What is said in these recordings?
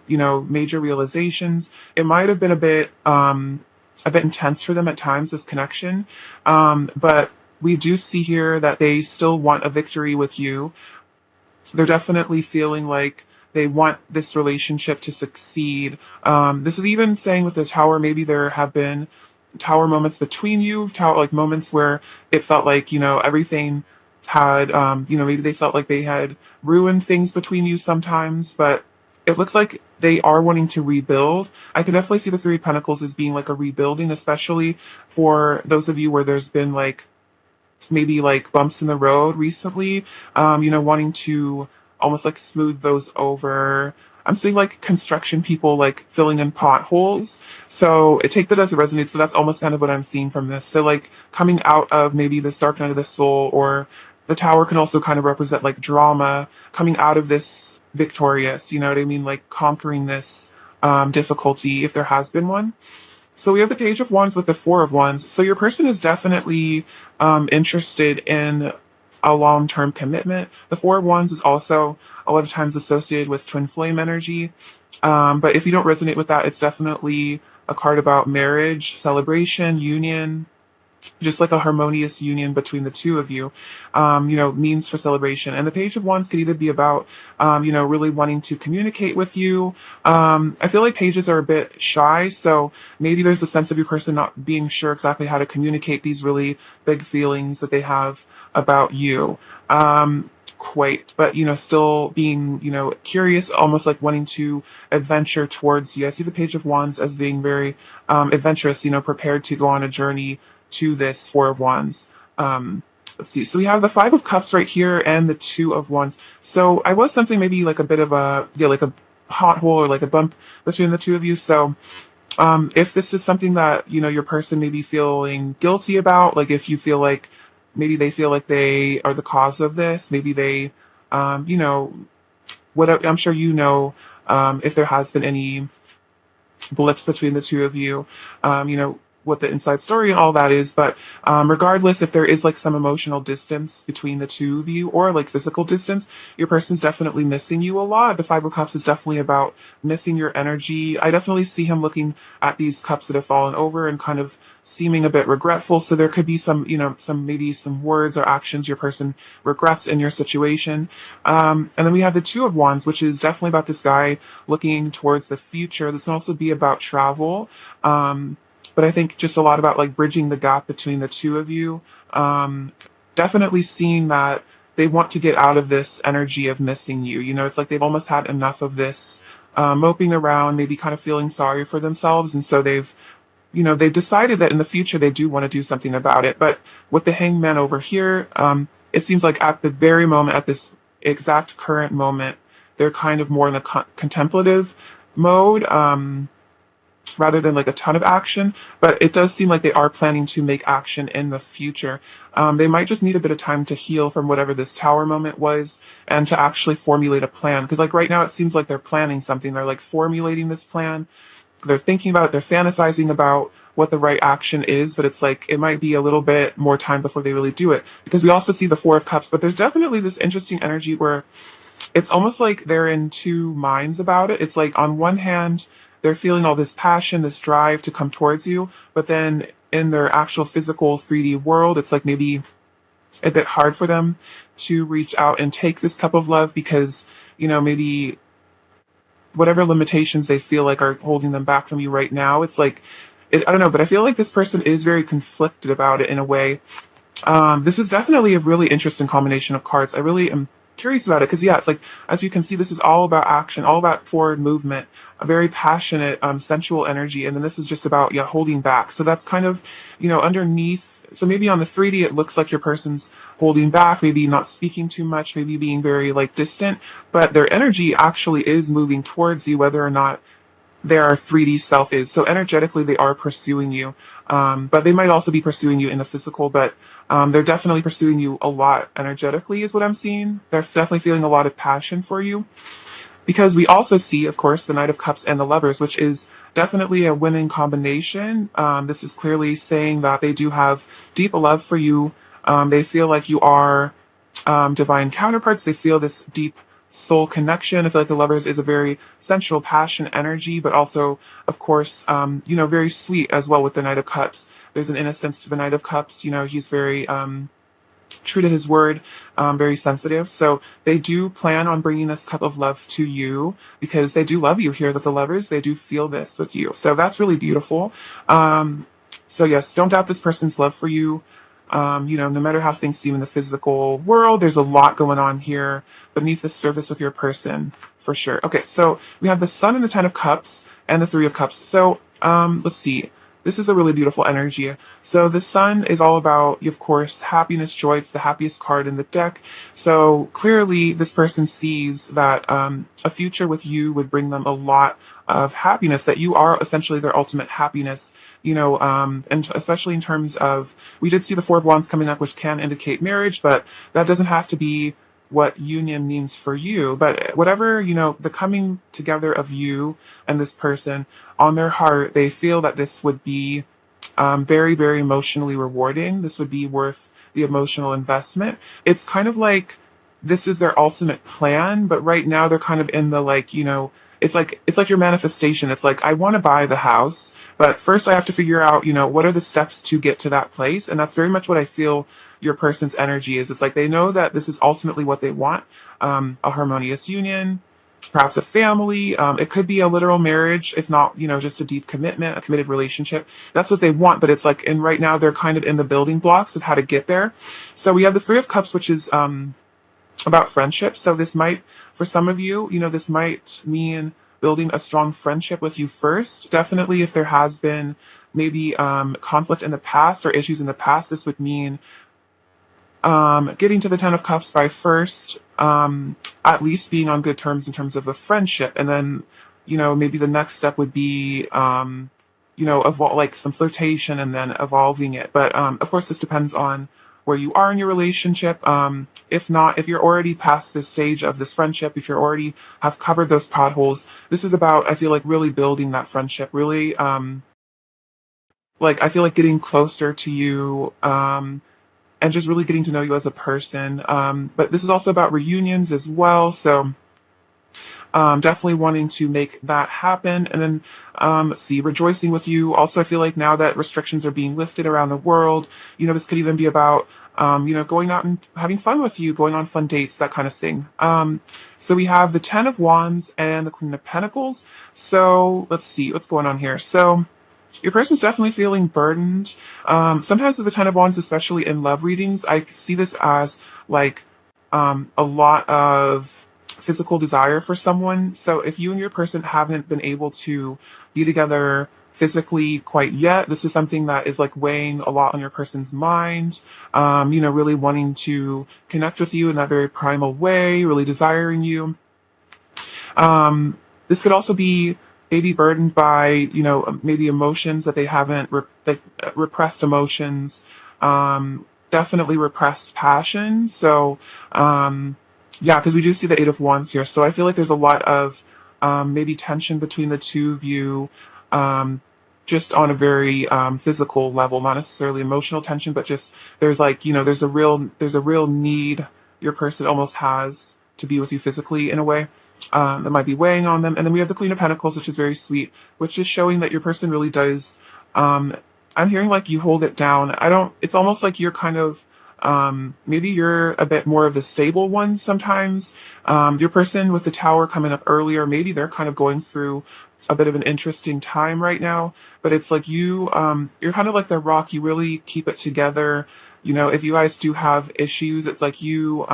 major realizations. It might have been a bit intense for them at times, this connection. But we do see here that they still want a victory with you. They're definitely feeling like they want this relationship to succeed. This is even saying with the tower, maybe there have been tower moments between you, tower like moments where it felt like, everything had, maybe they felt like they had ruined things between you sometimes, but it looks like they are wanting to rebuild. I can definitely see the Three of Pentacles as being like a rebuilding, especially for those of you where there's been like maybe like bumps in the road recently, wanting to almost like smooth those over. I'm seeing like construction people like filling in potholes. So I take that as a resonance. So that's almost kind of what I'm seeing from this. So like coming out of maybe this dark night of the soul, or the tower can also kind of represent like drama, coming out of this victorious, you know what I mean? Like conquering this difficulty if there has been one. So we have the Page of Wands with the Four of Wands. So your person is definitely interested in a long-term commitment. The Four of Wands is also a lot of times associated with twin flame energy. But if you don't resonate with that, it's definitely a card about marriage, celebration, union, just like a harmonious union between the two of you, means for celebration. And the Page of Wands could either be about, really wanting to communicate with you. I feel like pages are a bit shy, so maybe there's a sense of your person not being sure exactly how to communicate these really big feelings that they have about you. But still being curious, almost like wanting to adventure towards you. I see the Page of Wands as being very adventurous, prepared to go on a journey to this Four of Wands. Let's see. So we have the Five of Cups right here and the Two of Wands. So I was sensing maybe like a bit of like a hot hole or like a bump between the two of you. So if this is something that, your person may be feeling guilty about, like if you feel like maybe they feel like they are the cause of this, maybe they, what I'm sure if there has been any blips between the two of you, what the inside story and all that is. But regardless, if there is like some emotional distance between the two of you, or like physical distance, your person's definitely missing you a lot. The Five of Cups is definitely about missing your energy. I definitely see him looking at these cups that have fallen over and kind of seeming a bit regretful. So there could be some, maybe some words or actions your person regrets in your situation. And then we have the Two of Wands, which is definitely about this guy looking towards the future. This can also be about travel. But I think just a lot about like bridging the gap between the two of you. Definitely seeing that they want to get out of this energy of missing you. It's like they've almost had enough of this moping around, maybe kind of feeling sorry for themselves. And so they've decided that in the future they do want to do something about it. But with the Hangman over here, it seems like at the very moment, at this exact current moment, they're kind of more in a contemplative mode. Rather than like a ton of action, but it does seem like they are planning to make action in the future. They might just need a bit of time to heal from whatever this tower moment was and to actually formulate a plan. Because like right now it seems like they're planning something. They're like formulating this plan. They're thinking about it. They're fantasizing about what the right action is, but it's like it might be a little bit more time before they really do it. Because we also see the Four of Cups, but there's definitely this interesting energy where it's almost like they're in two minds about it. It's like on one hand, they're feeling all this passion, this drive to come towards you, but then in their actual physical 3D world, it's like maybe a bit hard for them to reach out and take this cup of love because, maybe whatever limitations they feel like are holding them back from you right now, it's like, I don't know, but I feel like this person is very conflicted about it in a way. This is definitely a really interesting combination of cards. I really am curious about it because it's like, as you can see, this is all about action, all about forward movement, a very passionate sensual energy, and then this is just about holding back. So that's kind of underneath. So maybe on the 3D it looks like your person's holding back, maybe not speaking too much, maybe being very like distant, but their energy actually is moving towards you whether or not their 3D self is. So energetically they are pursuing you, but they might also be pursuing you in the physical, but they're definitely pursuing you a lot energetically is what I'm seeing. They're definitely feeling a lot of passion for you. Because we also see, of course, the Knight of Cups and the Lovers, which is definitely a winning combination. This is clearly saying that they do have deep love for you. They feel like you are divine counterparts. They feel this deep soul connection. I feel like the lovers is a very sensual passion energy, but also, of course, very sweet as well with the Knight of Cups. There's an innocence to the Knight of Cups. He's very true to his word, very sensitive. So they do plan on bringing this cup of love to you because they do love you here, that the lovers, they do feel this with you. So that's really beautiful. So yes, don't doubt this person's love for you. No matter how things seem in the physical world, there's a lot going on here beneath the surface with your person, for sure. Okay, so we have the Sun and the Ten of Cups and the Three of Cups. So let's see. This is a really beautiful energy. So the Sun is all about, of course, happiness, joy. It's the happiest card in the deck. So clearly this person sees that a future with you would bring them a lot of happiness, that you are essentially their ultimate happiness, and especially in terms of, we did see the Four of Wands coming up, which can indicate marriage, but that doesn't have to be what union means for you. But whatever, the coming together of you and this person, on their heart, they feel that this would be very, very emotionally rewarding. This would be worth the emotional investment. It's kind of like this is their ultimate plan, but right now they're kind of in the it's like your manifestation. It's like, I want to buy the house, but first I have to figure out, what are the steps to get to that place. And that's very much what I feel your person's energy is. It's like they know that this is ultimately what they want, a harmonious union, perhaps a family. It could be a literal marriage, if not, just a deep commitment, a committed relationship. That's what they want. But it's like, and right now they're kind of in the building blocks of how to get there. So we have the Three of Cups, which is about friendship. So this might, for some of you, this might mean building a strong friendship with you first. Definitely if there has been maybe conflict in the past or issues in the past, this would mean getting to the Ten of Cups by first, at least being on good terms in terms of a friendship. And then, maybe the next step would be, like some flirtation and then evolving it. But of course, this depends on where you are in your relationship. If not, if you're already past this stage of this friendship, if you're already have covered those potholes, this is about, I feel like, really building that friendship, really, I feel like getting closer to you, and just really getting to know you as a person. But this is also about reunions as well. So definitely wanting to make that happen. And then, let's see, rejoicing with you. Also, I feel like now that restrictions are being lifted around the world, this could even be about, going out and having fun with you, going on fun dates, that kind of thing. So we have the Ten of Wands and the Queen of Pentacles. So let's see what's going on here. So your person's definitely feeling burdened. Sometimes with the Ten of Wands, especially in love readings, I see this as like a lot of physical desire for someone. So if you and your person haven't been able to be together physically quite yet, this is something that is like weighing a lot on your person's mind, really wanting to connect with you in that very primal way, really desiring you. This could also be maybe burdened by, maybe emotions that they haven't, repressed emotions, definitely repressed passion. So, yeah, because we do see the Eight of Wands here. So I feel like there's a lot of maybe tension between the two of you, just on a very physical level, not necessarily emotional tension, but just there's there's a real need your person almost has to be with you physically in a way. That might be weighing on them. And then we have the Queen of Pentacles, which is very sweet, which is showing that your person really does, I'm hearing like you hold it down. It's almost like you're kind of, maybe you're a bit more of the stable one sometimes. Your person with the Tower coming up earlier, maybe they're kind of going through a bit of an interesting time right now, but it's like you're kind of like the rock. You really keep it together. If you guys do have issues, it's like you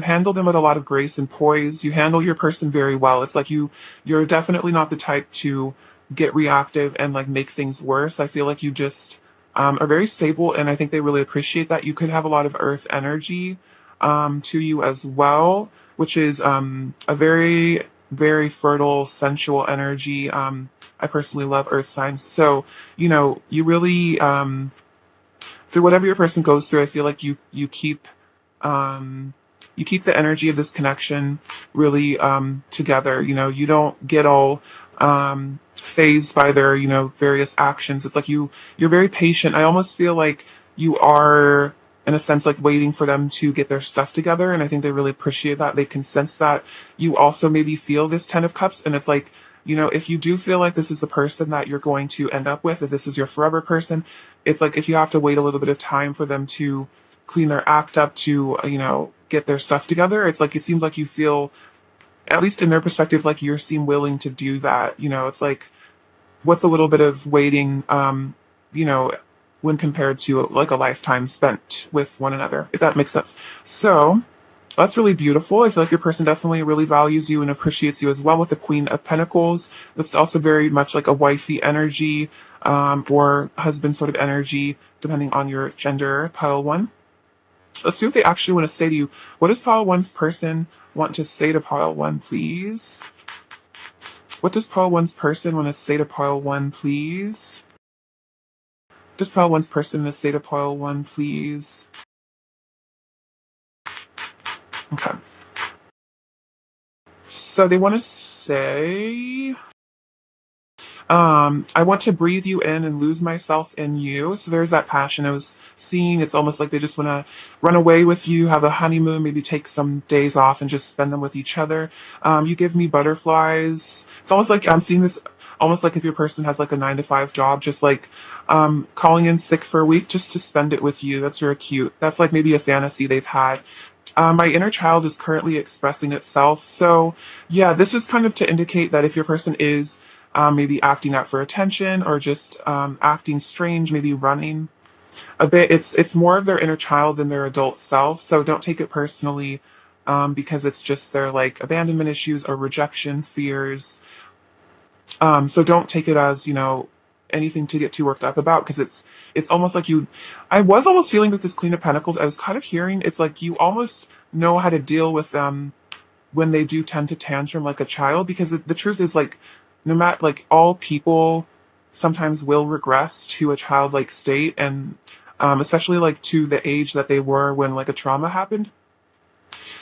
handle them with a lot of grace and poise. You handle your person very well. It's like you're definitely not the type to get reactive and like make things worse. I feel like you just are very stable, and I think they really appreciate that. You could have a lot of earth energy to you as well, which is a very, very fertile, sensual energy. I personally love earth signs. So, you really, through whatever your person goes through, I feel like you keep the energy of this connection really together. You don't get all phased by their various actions. It's like you're very patient. I almost feel like you are in a sense, like waiting for them to get their stuff together. And I think they really appreciate that. They can sense that you also maybe feel this 10 of cups. And it's like, if you do feel like this is the person that you're going to end up with, if this is your forever person, it's like if you have to wait a little bit of time for them to clean their act up, to, get their stuff together, it's like it seems like you feel, at least in their perspective, like you seem willing to do that. It's like, what's a little bit of waiting, you know, when compared to like a lifetime spent with one another, if that makes sense. So that's really beautiful. I feel like your person definitely really values you and appreciates you as well with the Queen of Pentacles. That's also very much like a wifey energy, or husband sort of energy, depending on your gender, pile one. Let's see what they actually want to say to you. What does pile one's person want to say to pile one, please? What does pile one's person want to say to pile one, please? What does pile one's person want to say to pile one, please? Okay. So they want to say, I want to breathe you in and lose myself in you. So there's that passion I was seeing. It's almost like they just want to run away with you, have a honeymoon, maybe take some days off and just spend them with each other. You give me butterflies. It's almost like I'm seeing this almost like if your person has like a 9 to 5 job, just like calling in sick for a week just to spend it with you. That's very cute. That's like maybe a fantasy they've had. My inner child is currently expressing itself. So, yeah, this is kind of to indicate that if your person is maybe acting out for attention or just acting strange, maybe running a bit, it's more of their inner child than their adult self. So don't take it personally, because it's just their like abandonment issues or rejection fears. So don't take it as anything to get too worked up about, because it's almost like you. I was almost feeling with this Queen of Pentacles. I was kind of hearing it's like you almost know how to deal with them when they do tend to tantrum like a child, because the truth is like no matter like all people sometimes will regress to a childlike state, and especially like to the age that they were when like a trauma happened.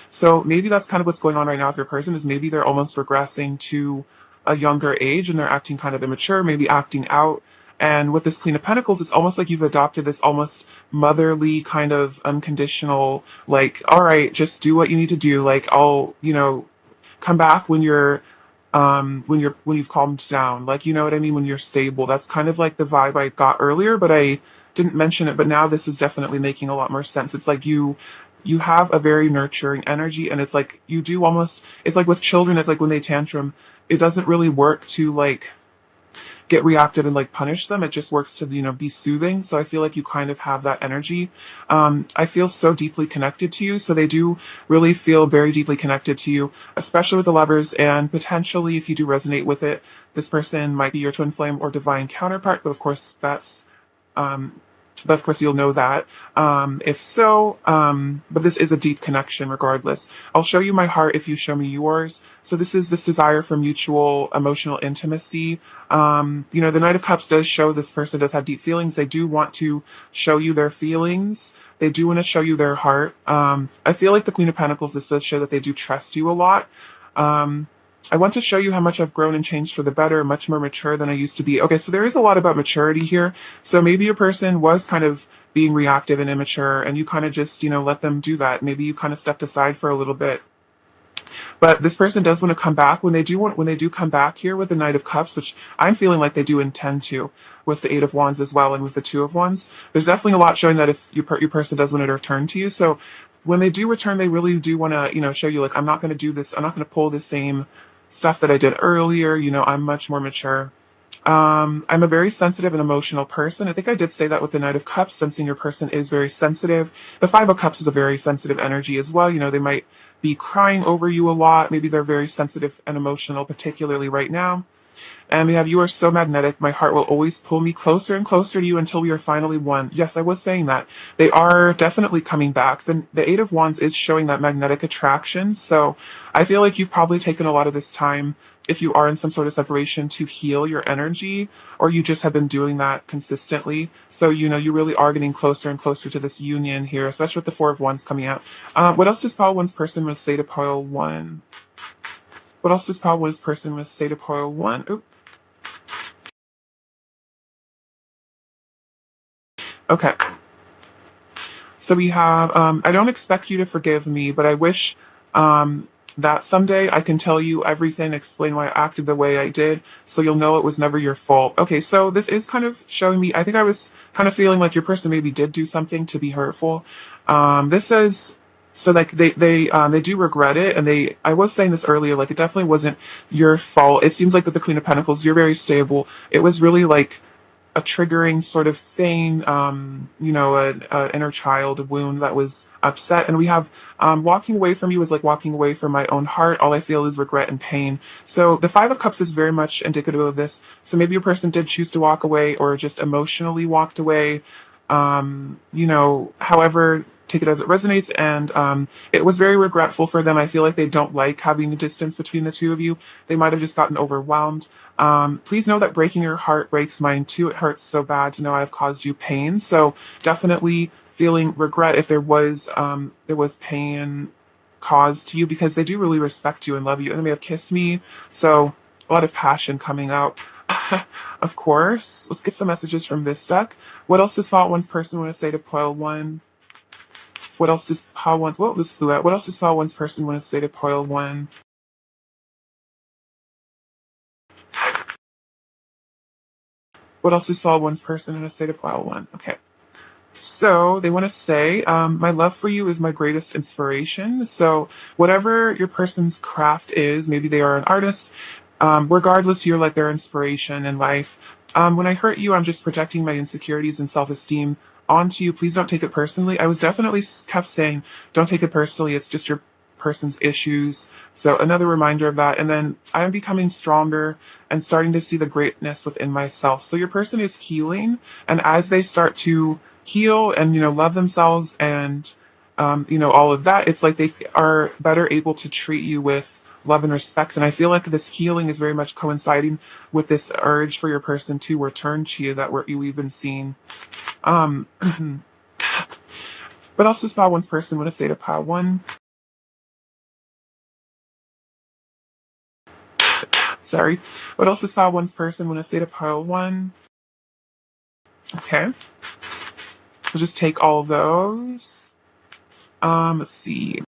So maybe that's kind of what's going on right now with your person, is maybe they're almost regressing to a younger age and they're acting kind of immature, maybe acting out. And with this Queen of Pentacles, it's almost like you've adopted this almost motherly kind of unconditional, like, all right, just do what you need to do. Like, I'll, come back when when you've calmed down. Like, you know what I mean? When you're stable. That's kind of like the vibe I got earlier, but I didn't mention it. But now this is definitely making a lot more sense. It's like you have a very nurturing energy, and it's like you do almost, it's like with children, it's like when they tantrum, it doesn't really work to like get reactive and like punish them. It just works to be soothing. So I feel like you kind of have that energy. I feel so deeply connected to you, so they do really feel very deeply connected to you, especially with the Lovers. And potentially, if you do resonate with it, this person might be your twin flame or divine counterpart. But of course um you'll know that. If so, but this is a deep connection regardless. I'll show you my heart if you show me yours. So this is this desire for mutual emotional intimacy. The Knight of Cups does show this person does have deep feelings. They do want to show you their feelings. They do want to show you their heart. I feel like the Queen of Pentacles, this does show that they do trust you a lot. I want to show you how much I've grown and changed for the better, much more mature than I used to be. Okay, so there is a lot about maturity here. So maybe your person was kind of being reactive and immature, and you kind of just, let them do that. Maybe you kind of stepped aside for a little bit. But this person does want to come back. When they do come back here with the Knight of Cups, which I'm feeling like they do intend to, with the Eight of Wands as well, and with the Two of Wands, there's definitely a lot showing that if your person does want to return to you. So when they do return, they really do want to, show you like, I'm not going to do this. I'm not going to pull the same stuff that I did earlier. I'm much more mature. I'm a very sensitive and emotional person. I think I did say that with the Knight of Cups, sensing your person is very sensitive. The Five of Cups is a very sensitive energy as well. They might be crying over you a lot. Maybe they're very sensitive and emotional, particularly right now. And we have, you are so magnetic. My heart will always pull me closer and closer to you until we are finally one. Yes, I was saying that. They are definitely coming back. The Eight of Wands is showing that magnetic attraction. So I feel like you've probably taken a lot of this time, if you are in some sort of separation, to heal your energy, or you just have been doing that consistently. So, you really are getting closer and closer to this union here, especially with the Four of Wands coming out. What else does pile one's person must say to pile one? What else does pile one's person must say to pile one? Oop. Okay. So we have, I don't expect you to forgive me, but I wish um, that someday I can tell you everything, explain why I acted the way I did, so you'll know it was never your fault. Okay, so this is kind of showing me, I think I was kind of feeling like your person maybe did do something to be hurtful. This says, so like they do regret it, and I was saying this earlier, like it definitely wasn't your fault. It seems like with the Queen of Pentacles, you're very stable. It was really like a triggering sort of thing, a inner child wound that was upset. And we have walking away from you is like walking away from my own heart. All I feel is regret and pain. So the Five of Cups is very much indicative of this. So maybe your person did choose to walk away or just emotionally walked away. However, take it as it resonates. And it was very regretful for them. I feel like they don't like having a distance between the two of you. They might have just gotten overwhelmed. Please know that breaking your heart breaks mine too. It hurts so bad to know I've caused you pain. So definitely feeling regret if there was pain caused to you, because they do really respect you and love you, and they may have kissed me. So a lot of passion coming out. Of course. Let's get some messages from this deck. What else does Fall One's person want to say to Pile One? What else does Pile One's this flew out? What else does Pile One's person want to say to Pile One? What else does Fall One's person want to say to Pile One? Okay. So they want to say, my love for you is my greatest inspiration. So whatever your person's craft is, maybe they are an artist, regardless, you're like their inspiration in life. When I hurt you, I'm just projecting my insecurities and self-esteem onto you. Please don't take it personally. I was definitely kept saying, don't take it personally. It's just your person's issues. So another reminder of that. And then I am becoming stronger and starting to see the greatness within myself. So your person is healing. And as they start to heal and, love themselves and, all of that, it's like they are better able to treat you with love and respect. And I feel like this healing is very much coinciding with this urge for your person to return to you that we've been seeing. But also, Spa One's person want to say to Pa One. Sorry. What else does Pile One's person want to say to Pile One? Okay. We'll just take all of those. Let's see.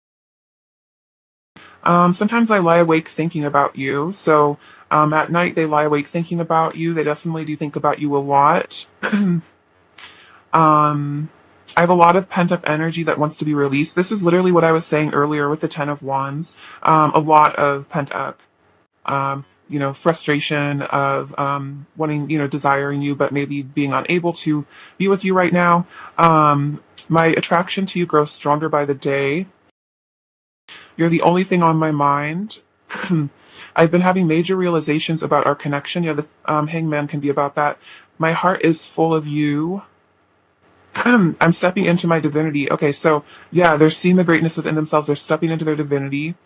Sometimes I lie awake thinking about you. So at night they lie awake thinking about you. They definitely do think about you a lot. I have a lot of pent up energy that wants to be released. This is literally what I was saying earlier with the Ten of Wands. A lot of pent up frustration of wanting, desiring you, but maybe being unable to be with you right now. My attraction to you grows stronger by the day. You're the only thing on my mind. I've been having major realizations about our connection. The hangman can be about that. My heart is full of you. I'm stepping into my divinity. Okay, so yeah, they're seeing the greatness within themselves. They're stepping into their divinity.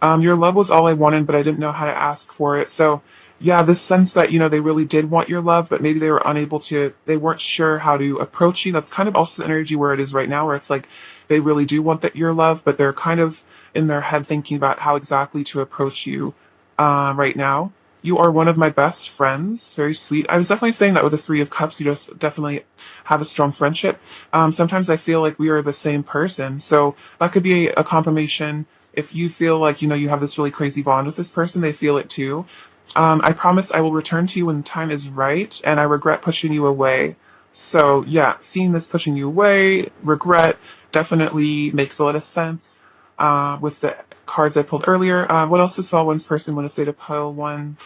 Your love was all I wanted, but I didn't know how to ask for it. So, yeah, this sense that, they really did want your love, but maybe they were unable to, they weren't sure how to approach you. That's kind of also the energy where it is right now, where it's like they really do want your love, but they're kind of in their head thinking about how exactly to approach you right now. You are one of my best friends. Very sweet. I was definitely saying that with the Three of Cups. You just definitely have a strong friendship. Sometimes I feel like we are the same person. So that could be a confirmation. If you feel like, you have this really crazy bond with this person, they feel it too. I promise I will return to you when the time is right, and I regret pushing you away. So yeah, seeing this pushing you away, regret, definitely makes a lot of sense with the cards I pulled earlier. What else does Fall One's person want to say to Pile One?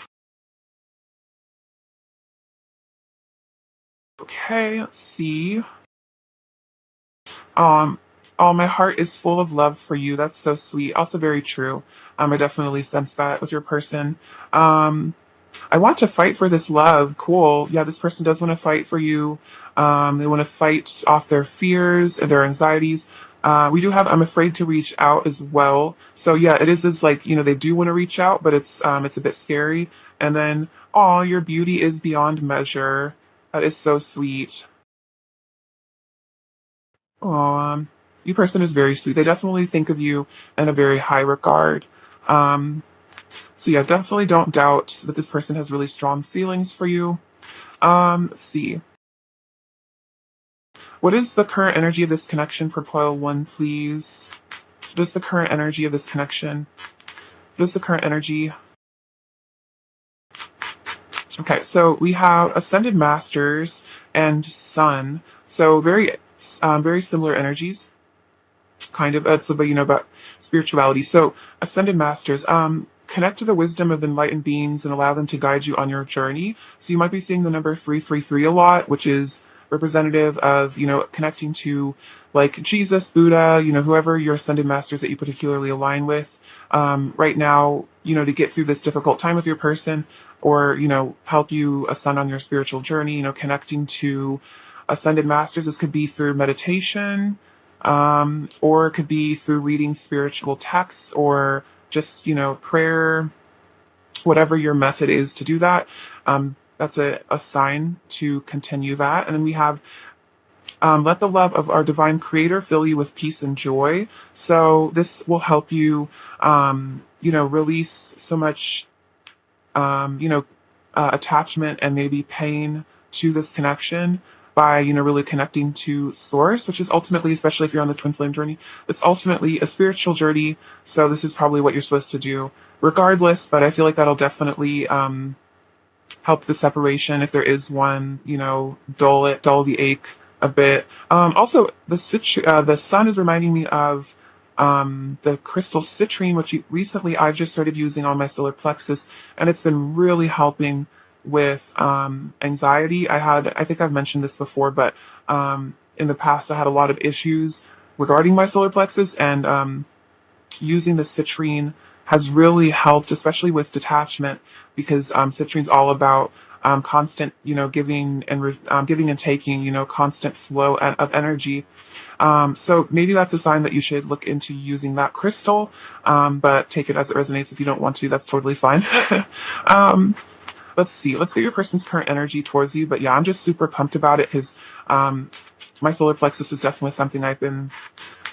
Okay, let's see. Um, oh, my heart is full of love for you. That's so sweet. Also very true. I definitely sense that with your person. I want to fight for this love. Cool. Yeah, this person does want to fight for you. They want to fight off their fears and their anxieties. We do have I'm afraid to reach out as well. So yeah, it is like, they do want to reach out, but it's a bit scary. And then, oh, your beauty is beyond measure. That is so sweet. Oh, you person is very sweet. They definitely think of you in a very high regard. So yeah, definitely don't doubt that this person has really strong feelings for you. Let's see. What is the current energy of this connection for pile one, please? What is the current energy of this connection? What is the current energy? Okay, so we have Ascended Masters and Sun. So very similar energies. Kind of, it's about, about spirituality. So Ascended Masters, connect to the wisdom of enlightened beings and allow them to guide you on your journey. So you might be seeing the number 333 a lot, which is representative of, connecting to like Jesus, Buddha, whoever your Ascended Masters that you particularly align with. Right now, to get through this difficult time with your person, or, help you ascend on your spiritual journey, connecting to Ascended Masters. This could be through meditation, or it could be through reading spiritual texts, or just, prayer, whatever your method is to do that. That's a sign to continue that. And then we have, let the love of our divine creator fill you with peace and joy. So this will help you, release so much, attachment and maybe pain to this connection by, really connecting to source, which is ultimately, especially if you're on the twin flame journey, it's ultimately a spiritual journey. So this is probably what you're supposed to do regardless, but I feel like that'll definitely, help the separation if there is one, dull the ache a bit. Also, the sun is reminding me of the crystal citrine, which recently I've just started using on my solar plexus, and it's been really helping with anxiety. I think I've mentioned this before, but in the past I had a lot of issues regarding my solar plexus, and using the citrine has really helped, especially with detachment, because citrine's all about constant, giving and taking, constant flow of energy. So maybe that's a sign that you should look into using that crystal, but take it as it resonates. If you don't want to, that's totally fine. Let's see. Let's get your person's current energy towards you. But yeah, I'm just super pumped about it because my solar plexus is definitely something I've been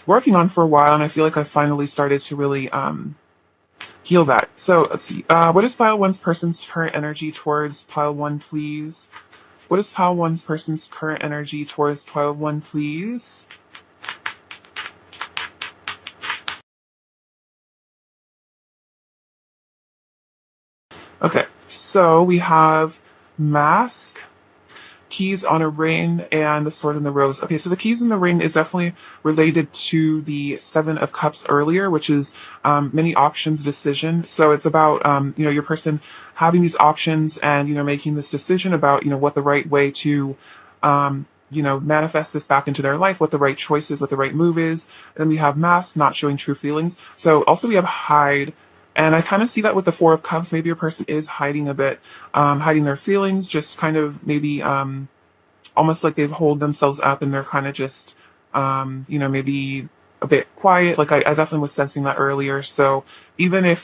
working on for a while, and I feel like I've finally started to really heal that. So let's see. What is pile one's person's current energy towards pile one, please? What is pile one's person's current energy towards pile one, please? Okay, so we have mask, keys on a ring, and the sword and the rose. Okay, so the keys in the ring is definitely related to the Seven of Cups earlier, which is many options decision. So it's about your person having these options and making this decision about what the right way to manifest this back into their life, what the right choice is, what the right move is. And then we have mask, not showing true feelings. So also we have hide. And I kind of see that with the Four of Cups. Maybe your person is hiding a bit, hiding their feelings, just kind of maybe almost like they've holed themselves up and they're kind of just, maybe a bit quiet. Like I definitely was sensing that earlier. So even if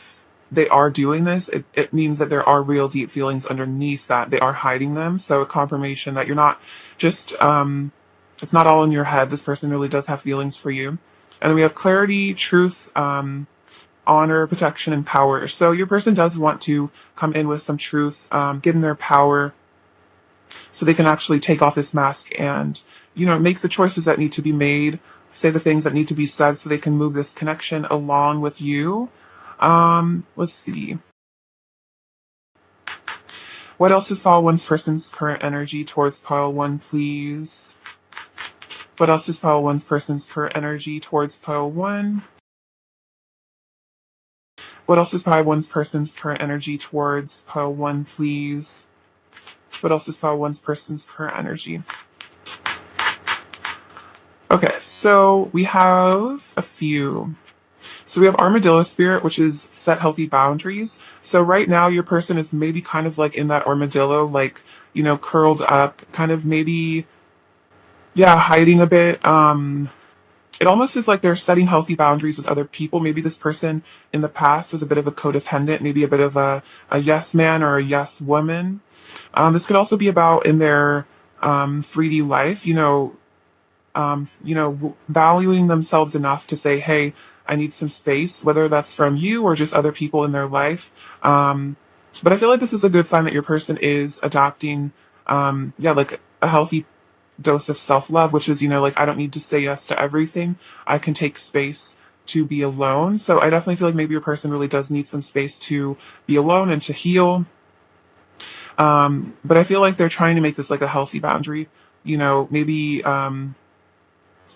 they are doing this, it means that there are real deep feelings underneath that. They are hiding them. So a confirmation that you're not just, it's not all in your head. This person really does have feelings for you. And then we have clarity, truth, honor, protection, and power. So your person does want to come in with some truth, give them their power, so they can actually take off this mask and, make the choices that need to be made, say the things that need to be said, so they can move this connection along with you. Let's see. What else is pile one's person's current energy towards pile one, please? What else is pile one's person's current energy towards pile one? What else is pile one's person's current energy towards pile one, please? What else is pile one's person's current energy? Okay, so we have a few. So we have Armadillo Spirit, which is set healthy boundaries. So right now your person is maybe kind of like in that armadillo, like, curled up, kind of maybe, yeah, hiding a bit. It almost is like they're setting healthy boundaries with other people. Maybe this person in the past was a bit of a codependent, maybe a bit of a yes man or a yes woman. This could also be about in their 3D life, valuing themselves enough to say, hey, I need some space, whether that's from you or just other people in their life. But I feel like this is a good sign that your person is adopting, like a healthy dose of self-love, which is, like I don't need to say yes to everything. I can take space to be alone. So I definitely feel like maybe your person really does need some space to be alone and to heal. But I feel like they're trying to make this like a healthy boundary. Maybe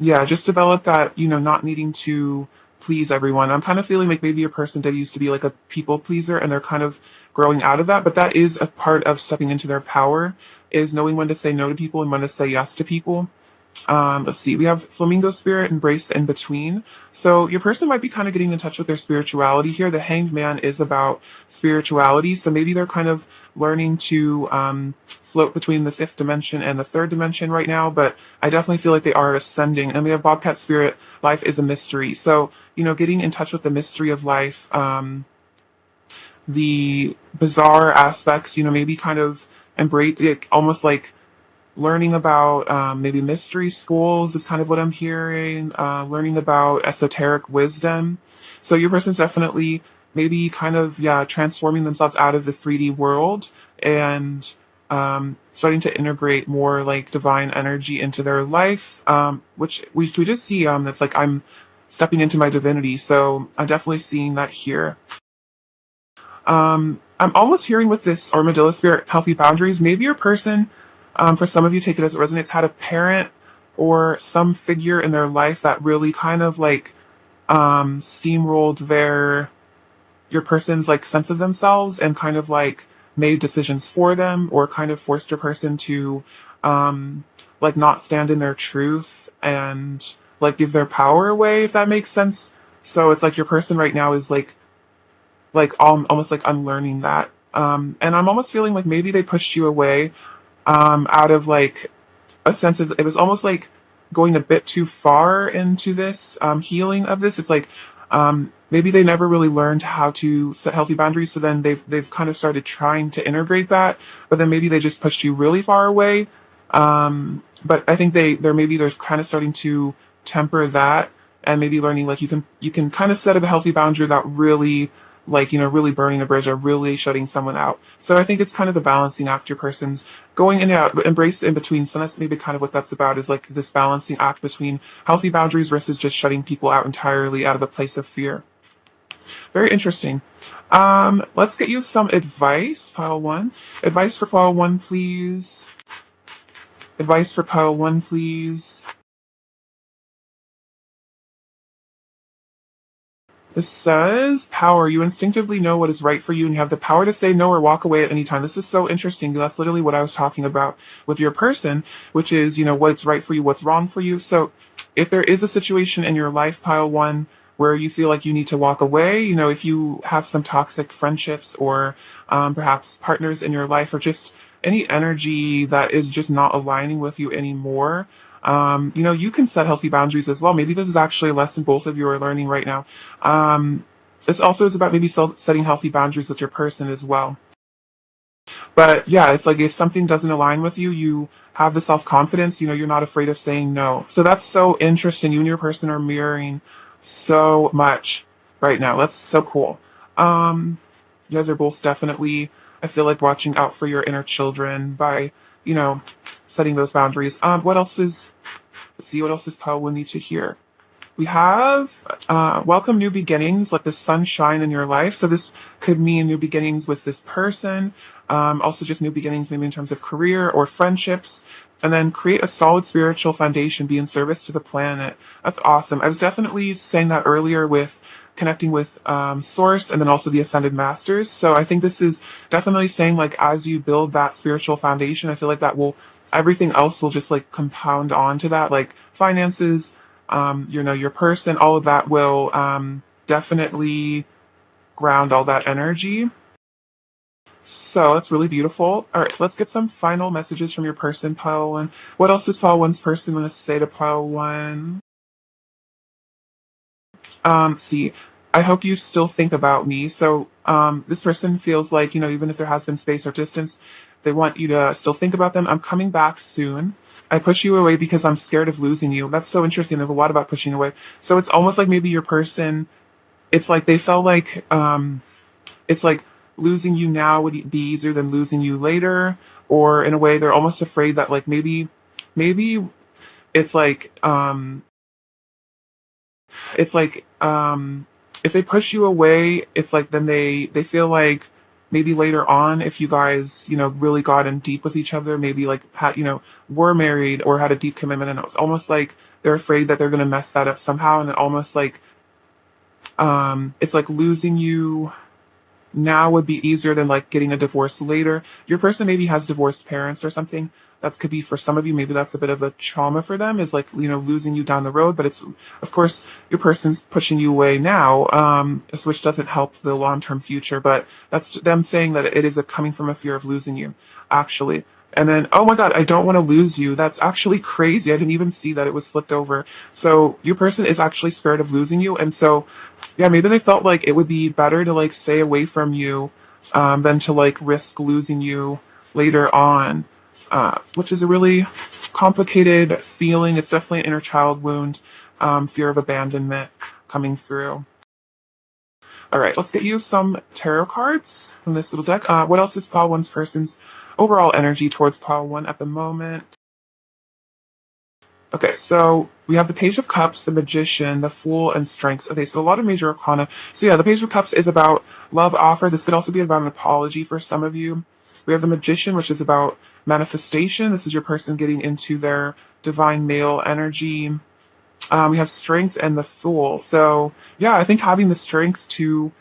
yeah, just develop that, not needing to please everyone. I'm kind of feeling like maybe a person that used to be like a people pleaser and they're kind of growing out of that, but that is a part of stepping into their power, is knowing when to say no to people and when to say yes to people. Let's see, we have Flamingo Spirit, embrace the in between. So your person might be kind of getting in touch with their spirituality here. The Hanged Man is about spirituality. So maybe they're kind of learning to float between the fifth dimension and the third dimension right now. But I definitely feel like they are ascending. And we have Bobcat Spirit, life is a mystery. So, getting in touch with the mystery of life, the bizarre aspects, maybe kind of embrace it, almost like learning about maybe mystery schools is kind of what I'm hearing, learning about esoteric wisdom. So your person's definitely maybe kind of, yeah, transforming themselves out of the 3D world and starting to integrate more like divine energy into their life, which we just see that's like I'm stepping into my divinity. So I'm definitely seeing that here. I'm almost hearing with this armadillo spirit, healthy boundaries. Maybe your person, for some of you, take it as it resonates, had a parent or some figure in their life that really kind of like steamrolled your person's like sense of themselves and kind of like made decisions for them, or kind of forced your person to like not stand in their truth and like give their power away, if that makes sense. So it's like your person right now is like almost like unlearning that. And I'm almost feeling like maybe they pushed you away out of like a sense of, it was almost like going a bit too far into this healing of this. It's like maybe they never really learned how to set healthy boundaries, so then they've kind of started trying to integrate that, but then maybe they just pushed you really far away. But I think they're kind of starting to temper that, and maybe learning like you can kind of set a healthy boundary without really like really burning a bridge or really shutting someone out. So I think it's kind of the balancing act your person's going in and out, but embrace the in between. So that's maybe kind of what that's about, is like this balancing act between healthy boundaries versus just shutting people out entirely out of a place of fear. Very interesting. Let's get you some advice, pile one. Advice for pile one, please. Advice for pile one, please. This says, power. You instinctively know what is right for you and you have the power to say no or walk away at any time. This is so interesting. That's literally what I was talking about with your person, which is, what's right for you, what's wrong for you. So if there is a situation in your life, pile one, where you feel like you need to walk away, if you have some toxic friendships or perhaps partners in your life, or just any energy that is just not aligning with you anymore, you can set healthy boundaries as well. Maybe this is actually a lesson both of you are learning right now. This also is about maybe setting healthy boundaries with your person as well. But yeah, it's like if something doesn't align with you, you have the self-confidence, you're not afraid of saying no. So that's so interesting. You and your person are mirroring so much right now. That's so cool. You guys are both definitely, I feel like, watching out for your inner children by, setting those boundaries. Let's see, what else does Paul will need to hear? We have welcome new beginnings, let the sun shine in your life. So this could mean new beginnings with this person, also just new beginnings maybe in terms of career or friendships, and then create a solid spiritual foundation, be in service to the planet. That's awesome. I was definitely saying that earlier with connecting with source and then also the ascended masters. So I think this is definitely saying like as you build that spiritual foundation, I feel like everything else will just like compound onto that, like finances, your person, all of that will definitely ground all that energy. So that's really beautiful. All right, let's get some final messages from your person, pile one. What else does pile one's person want to say to pile one? See, I hope you still think about me. So this person feels like, even if there has been space or distance, they want you to still think about them. I'm coming back soon. I push you away because I'm scared of losing you. That's so interesting. There's a lot about pushing away. So it's almost like maybe your person, it's like they felt like it's like losing you now would be easier than losing you later, or in a way they're almost afraid that like maybe maybe it's like it's like if they push you away, it's like then they feel like maybe later on, if you guys, really got in deep with each other, maybe like had, were married or had a deep commitment, and it was almost like they're afraid that they're going to mess that up somehow, and it almost like it's like losing you now would be easier than like getting a divorce later. Your person maybe has divorced parents or something. That could be for some of you. Maybe that's a bit of a trauma for them, is like, losing you down the road. But it's, of course, your person's pushing you away now, which doesn't help the long term future. But that's them saying that it is coming from a fear of losing you, actually. And then, oh my God, I don't want to lose you. That's actually crazy. I didn't even see that it was flipped over. So your person is actually scared of losing you. And so, yeah, maybe they felt like it would be better to like stay away from you than to like risk losing you later on, which is a really complicated feeling. It's definitely an inner child wound, fear of abandonment coming through. All right, let's get you some tarot cards from this little deck. What else is pile one's person's overall energy towards pile one at the moment? Okay, so we have the Page of Cups, the Magician, the Fool, and Strength. Okay, so a lot of major arcana. So yeah, the Page of Cups is about love offer. This could also be about an apology for some of you. We have the Magician, which is about manifestation. This is your person getting into their divine male energy. We have Strength and the Fool. So yeah, I think having the strength to,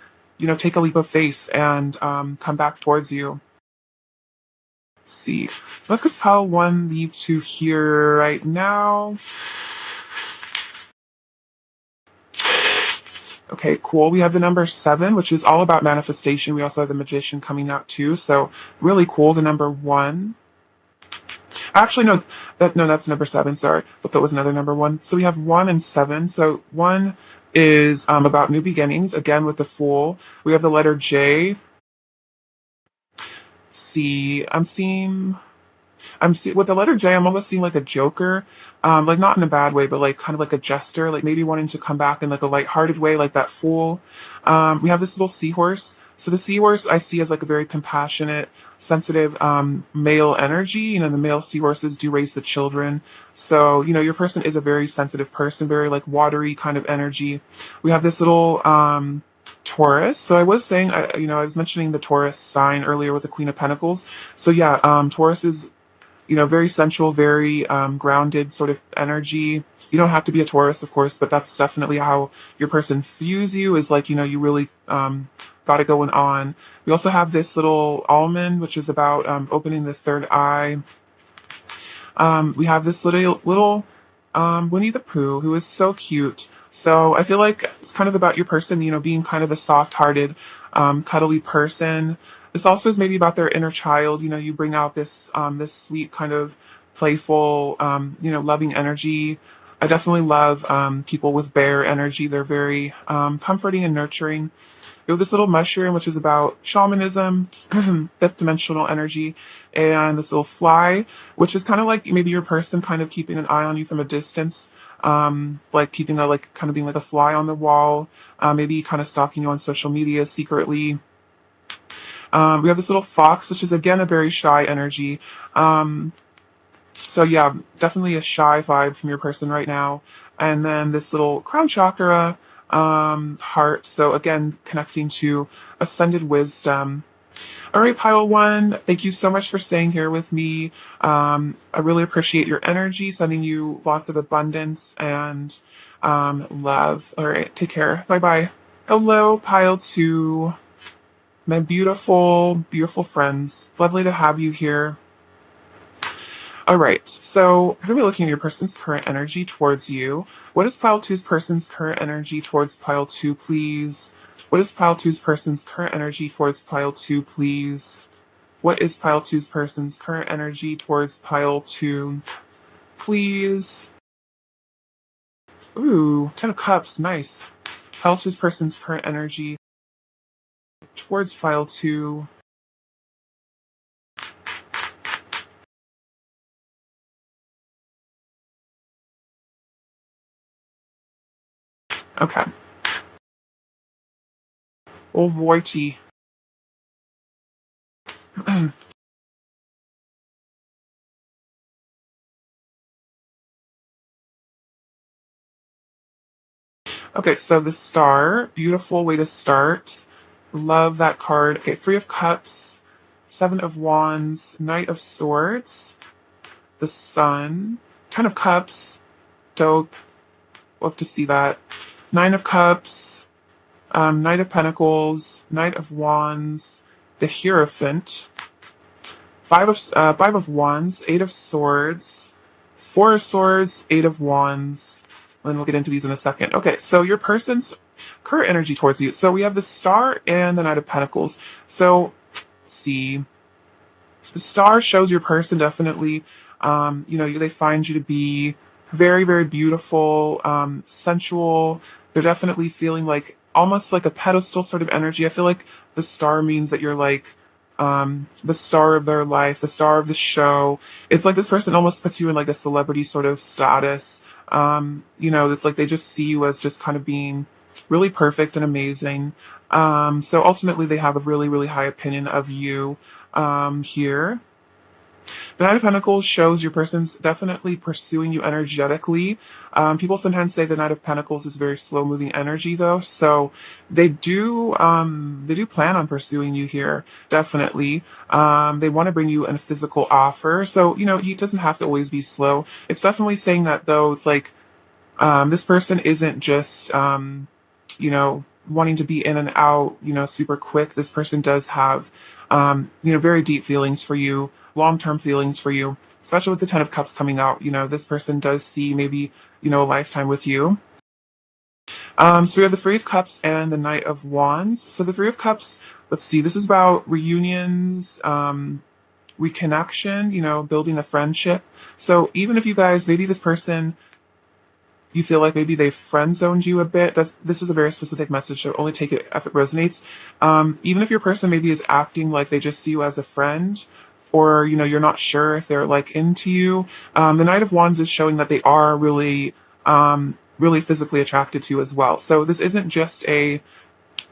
take a leap of faith and come back towards you. Let's see, what does pile one lead to here right now? Okay, cool. We have the number 7, which is all about manifestation. We also have the Magician coming out too, so really cool. The number 1. Actually, no, that's number 7. Sorry, but that was another number 1. So we have 1 and 7. So 1 is about new beginnings. Again, with the Fool, we have the letter J. C. With the letter J, I'm almost seeing like a joker, like not in a bad way, but like kind of like a jester, like maybe wanting to come back in like a lighthearted way, like that fool. We have this little seahorse. So the seahorse I see as like a very compassionate, sensitive male energy. The male seahorses do raise the children. So, your person is a very sensitive person, very like watery kind of energy. We have this little Taurus. So I was saying, I was mentioning the Taurus sign earlier with the Queen of Pentacles. So yeah, Taurus is very sensual, very grounded sort of energy. You don't have to be a Taurus, of course, but that's definitely how your person views you, is like, you really got it going on. We also have this little almond, which is about opening the third eye. We have this little Winnie the Pooh, who is so cute. So I feel like it's kind of about your person, being kind of a soft-hearted, cuddly person. This also is maybe about their inner child. You bring out this sweet kind of playful, loving energy. I definitely love people with bear energy. They're very comforting and nurturing. We have this little mushroom, which is about shamanism, fifth dimensional energy, and this little fly, which is kind of like maybe your person kind of keeping an eye on you from a distance, like keeping a like kind of being like a fly on the wall, maybe kind of stalking you on social media secretly. We have this little fox, which is again a very shy energy. So yeah, definitely a shy vibe from your person right now. And then this little crown chakra, heart. So again, connecting to ascended wisdom. All right, pile one, thank you so much for staying here with me. I really appreciate your energy, sending you lots of abundance and love. All right, take care. Bye bye. Hello, pile two, my beautiful, beautiful friends. Lovely to have you here. All right, so we're going to be looking at your person's current energy towards you. What is pile two's person's current energy towards pile two, please? What is pile two's person's current energy towards pile two, please? What is pile two's person's current energy towards pile two, please? Ooh, 10 of Cups, nice. Pile two's person's current energy towards pile two. Okay. Oh, righty. Okay, so the star, beautiful way to start. Love that card. Okay, Three of Cups, Seven of Wands, Knight of Swords, the Sun, Ten of Cups, dope. Love to see that. Nine of Cups, Knight of Pentacles, Knight of Wands, the Hierophant, Five of Wands, Eight of Swords, Four of Swords, Eight of Wands. And we'll get into these in a second. Okay, so your person's current energy towards you. So we have the Star and the Knight of Pentacles. So, let's see. The Star shows your person definitely, they find you to be very, very beautiful, sensual. They're definitely feeling like almost like a pedestal sort of energy. I feel like the Star means that you're like the star of their life, the star of the show. It's like this person almost puts you in like a celebrity sort of status. It's like they just see you as just kind of being really perfect and amazing. So ultimately, they have a really, really high opinion of you here. The Knight of Pentacles shows your person's definitely pursuing you energetically. People sometimes say the Knight of Pentacles is very slow-moving energy, though, so they do plan on pursuing you here, definitely. They want to bring you a physical offer, so it doesn't have to always be slow. It's definitely saying that, though. It's like this person isn't just wanting to be in and out, super quick. This person does have very deep feelings for you, long-term feelings for you, especially with the Ten of Cups coming out. This person does see maybe, a lifetime with you. So we have the Three of Cups and the Knight of Wands. So the Three of Cups, let's see, this is about reunions, reconnection, building a friendship. So even if you guys, maybe this person, you feel like maybe they friend zoned you a bit. This is a very specific message, so only take it if it resonates. Even if your person maybe is acting like they just see you as a friend, or you're not sure if they're like into you. The Knight of Wands is showing that they are really, really physically attracted to you as well. So this isn't just a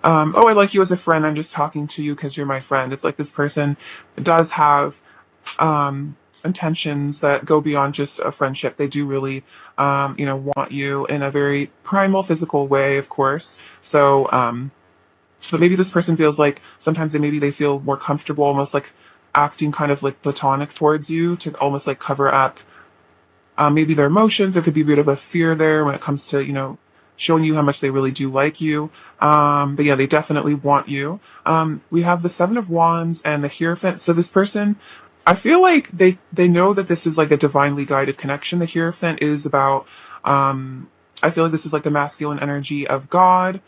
oh, I like you as a friend, I'm just talking to you because you're my friend. It's like this person does have intentions that go beyond just a friendship. They do really, want you in a very primal physical way, of course. So, but maybe this person feels like sometimes they feel more comfortable, almost like acting kind of like platonic towards you to almost like cover up maybe their emotions. There could be a bit of a fear there when it comes to, showing you how much they really do like you. But yeah, they definitely want you. We have the Seven of Wands and the Hierophant. So this person, I feel like they know that this is like a divinely guided connection. The Hierophant is about, I feel like this is like the masculine energy of God,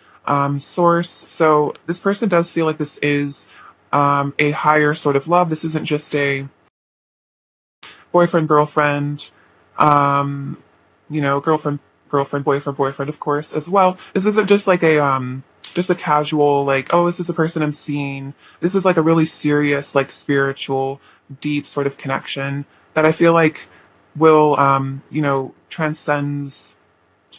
source. So this person does feel like this is a higher sort of love. This isn't just a boyfriend, girlfriend, girlfriend, boyfriend, of course, as well. This isn't just like just a casual, like, oh, this is the person I'm seeing. This is like a really serious, like spiritual, deep sort of connection that I feel like will, transcends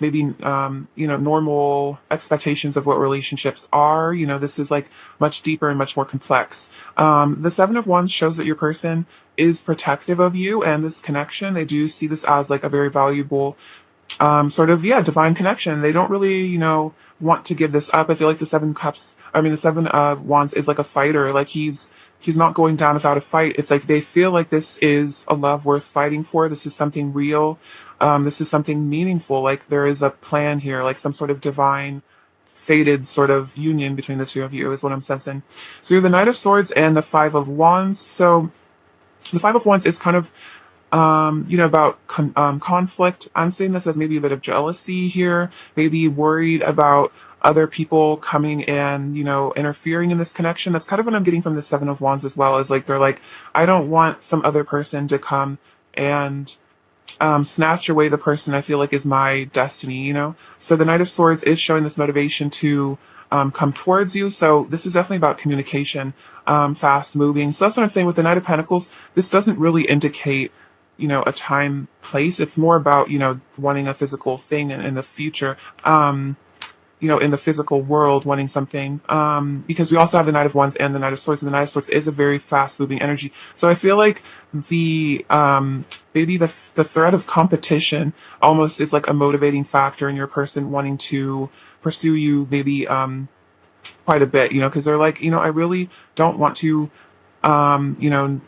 maybe normal expectations of what relationships are. This is like much deeper and much more complex. The Seven of Wands shows that your person is protective of you and this connection. They do see this as like a very valuable divine connection. They don't really want to give this up. I feel like the Seven of Wands is like a fighter. Like he's not going down without a fight. It's like they feel like this is a love worth fighting for. This is something real. This is something meaningful. Like there is a plan here, like some sort of divine, fated sort of union between the two of you is what I'm sensing. So you're the Knight of Swords and the Five of Wands. So the Five of Wands is kind of, about conflict. I'm seeing this as maybe a bit of jealousy here, maybe worried about other people coming and, interfering in this connection. That's kind of what I'm getting from the Seven of Wands as well, is like, they're like, I don't want some other person to come and snatch away the person I feel like is my destiny. So the Knight of Swords is showing this motivation to come towards you. So this is definitely about communication, fast moving. So that's what I'm saying with the Knight of Pentacles. This doesn't really indicate a time, place. It's more about, wanting a physical thing in the future. in the physical world wanting something. Because we also have the Knight of Wands and the Knight of Swords, and the Knight of Swords is a very fast moving energy. So I feel like the maybe the threat of competition almost is like a motivating factor in your person wanting to pursue you, maybe quite a bit, because they're like, I really don't want to, you know,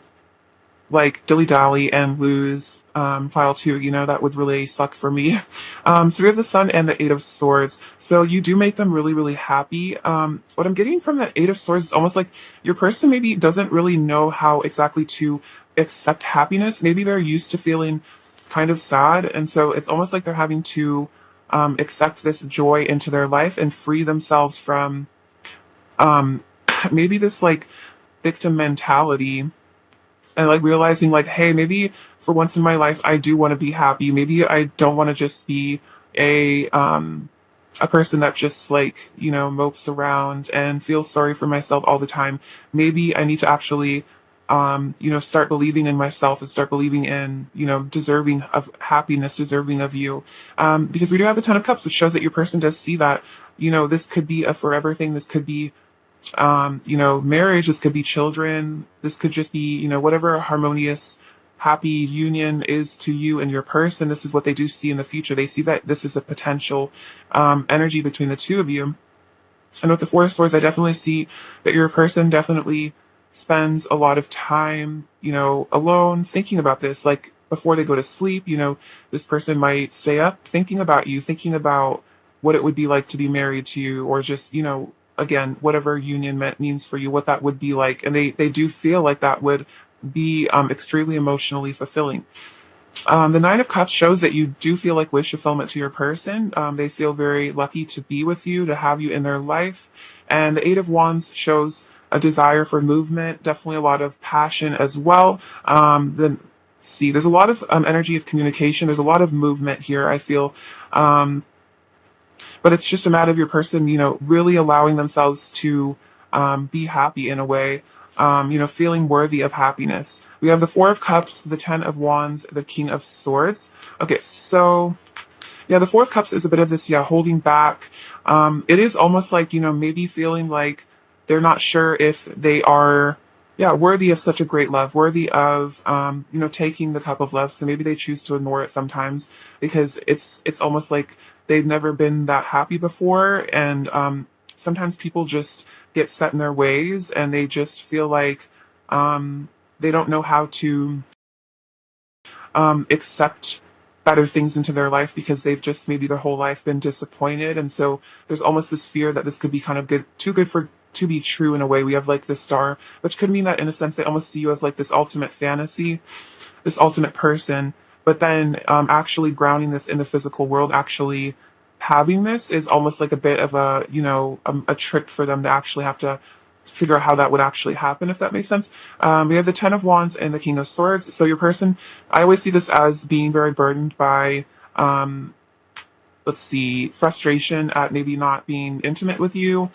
like dilly dally and lose file two. That would really suck for me. So we have the Sun and the Eight of Swords. So you do make them really, really happy. What I'm getting from that Eight of Swords is almost like your person maybe doesn't really know how exactly to accept happiness. Maybe they're used to feeling kind of sad, and so it's almost like they're having to accept this joy into their life and free themselves from um, maybe this like victim mentality, and like realizing like, hey, maybe for once in my life I do want to be happy. Maybe I don't want to just be a person that just like, mopes around and feels sorry for myself all the time. Maybe I need to actually start believing in myself and start believing in, deserving of happiness, deserving of you. Because we do have the Ten of Cups, which shows that your person does see that, this could be a forever thing. This could be marriage, this could be children, this could just be, whatever a harmonious, happy union is to you and your person. This is what they do see in the future. They see that this is a potential energy between the two of you. And with the Four of Swords, I definitely see that your person definitely spends a lot of time, alone thinking about this. Like before they go to sleep, this person might stay up thinking about you, thinking about what it would be like to be married to you, or just, again, whatever union means for you, what that would be like. And they do feel like that would be extremely emotionally fulfilling. The Nine of Cups shows that you do feel like wish fulfillment to your person. They feel very lucky to be with you, to have you in their life. And the Eight of Wands shows a desire for movement, definitely a lot of passion as well. Then see, there's a lot of energy of communication. There's a lot of movement here, I feel. But it's just a matter of your person, really allowing themselves to be happy in a way, feeling worthy of happiness. We have the Four of Cups, the Ten of Wands, the King of Swords. Okay, so yeah, the Four of Cups is a bit of this, holding back. It is almost like, maybe feeling like they're not sure if they are, worthy of such a great love, worthy of, taking the cup of love. So maybe they choose to ignore it sometimes because it's almost like they've never been that happy before. And sometimes people just get set in their ways and they just feel like they don't know how to accept better things into their life because they've just maybe their whole life been disappointed. And so there's almost this fear that this could be kind of good, too good for to be true in a way. We have like this star, which could mean that in a sense they almost see you as like this ultimate fantasy, this ultimate person. But then actually grounding this in the physical world, actually having this is almost like a bit of a trick for them to actually have to figure out how that would actually happen, if that makes sense. We have the Ten of Wands and the King of Swords. So your person, I always see this as being very burdened by, let's see, frustration at maybe not being intimate with you.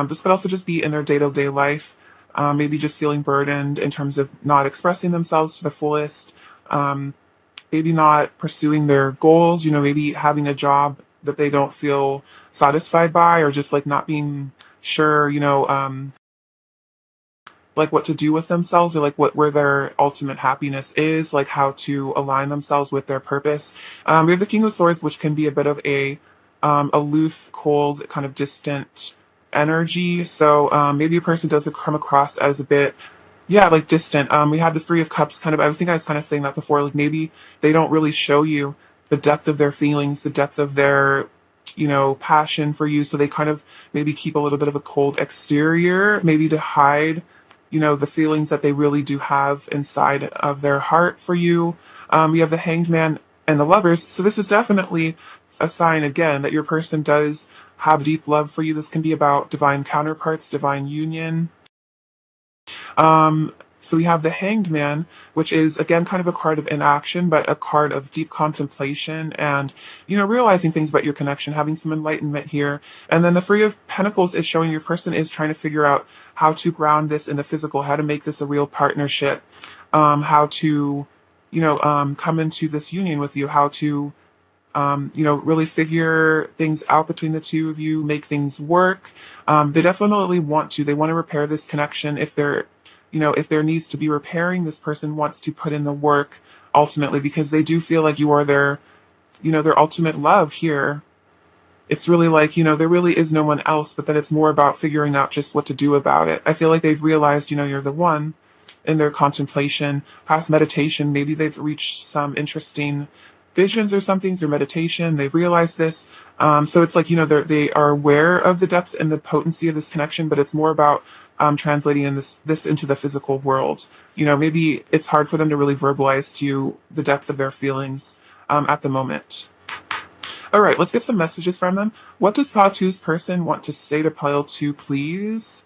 This could also just be in their day-to-day life, maybe just feeling burdened in terms of not expressing themselves to the fullest, maybe not pursuing their goals, maybe having a job that they don't feel satisfied by, or just like not being sure, like what to do with themselves, or like where their ultimate happiness is, like how to align themselves with their purpose. We have the King of Swords, which can be a bit of a aloof, cold, kind of distant energy. So maybe a person does come across as a bit, like distant. We had the Three of Cups, kind of. I think I was kind of saying that before. Like maybe they don't really show you the depth of their feelings, the depth of their passion for you. So they kind of maybe keep a little bit of a cold exterior, maybe to hide the feelings that they really do have inside of their heart for you. We have the Hanged Man and the Lovers. So this is definitely a sign, again, that your person does have deep love for you. This can be about divine counterparts, divine union. So we have the Hanged Man, which is, again, kind of a card of inaction, but a card of deep contemplation and, realizing things about your connection, having some enlightenment here. And then the Three of Pentacles is showing your person is trying to figure out how to ground this in the physical, how to make this a real partnership, how to, come into this union with you, how to really figure things out between the two of you, make things work. They definitely want to. They want to repair this connection. If there needs to be repairing, this person wants to put in the work ultimately because they do feel like you are their ultimate love here. It's really like, there really is no one else, but then it's more about figuring out just what to do about it. I feel like they've realized, you're the one in their contemplation, past meditation. Maybe they've reached some interesting visions or something through meditation. They've realized this. So it's like, they are aware of the depth and the potency of this connection, but it's more about translating this into the physical world. Maybe it's hard for them to really verbalize to you the depth of their feelings at the moment. All right, let's get some messages from them. What does pile two's person want to say to pile two, please?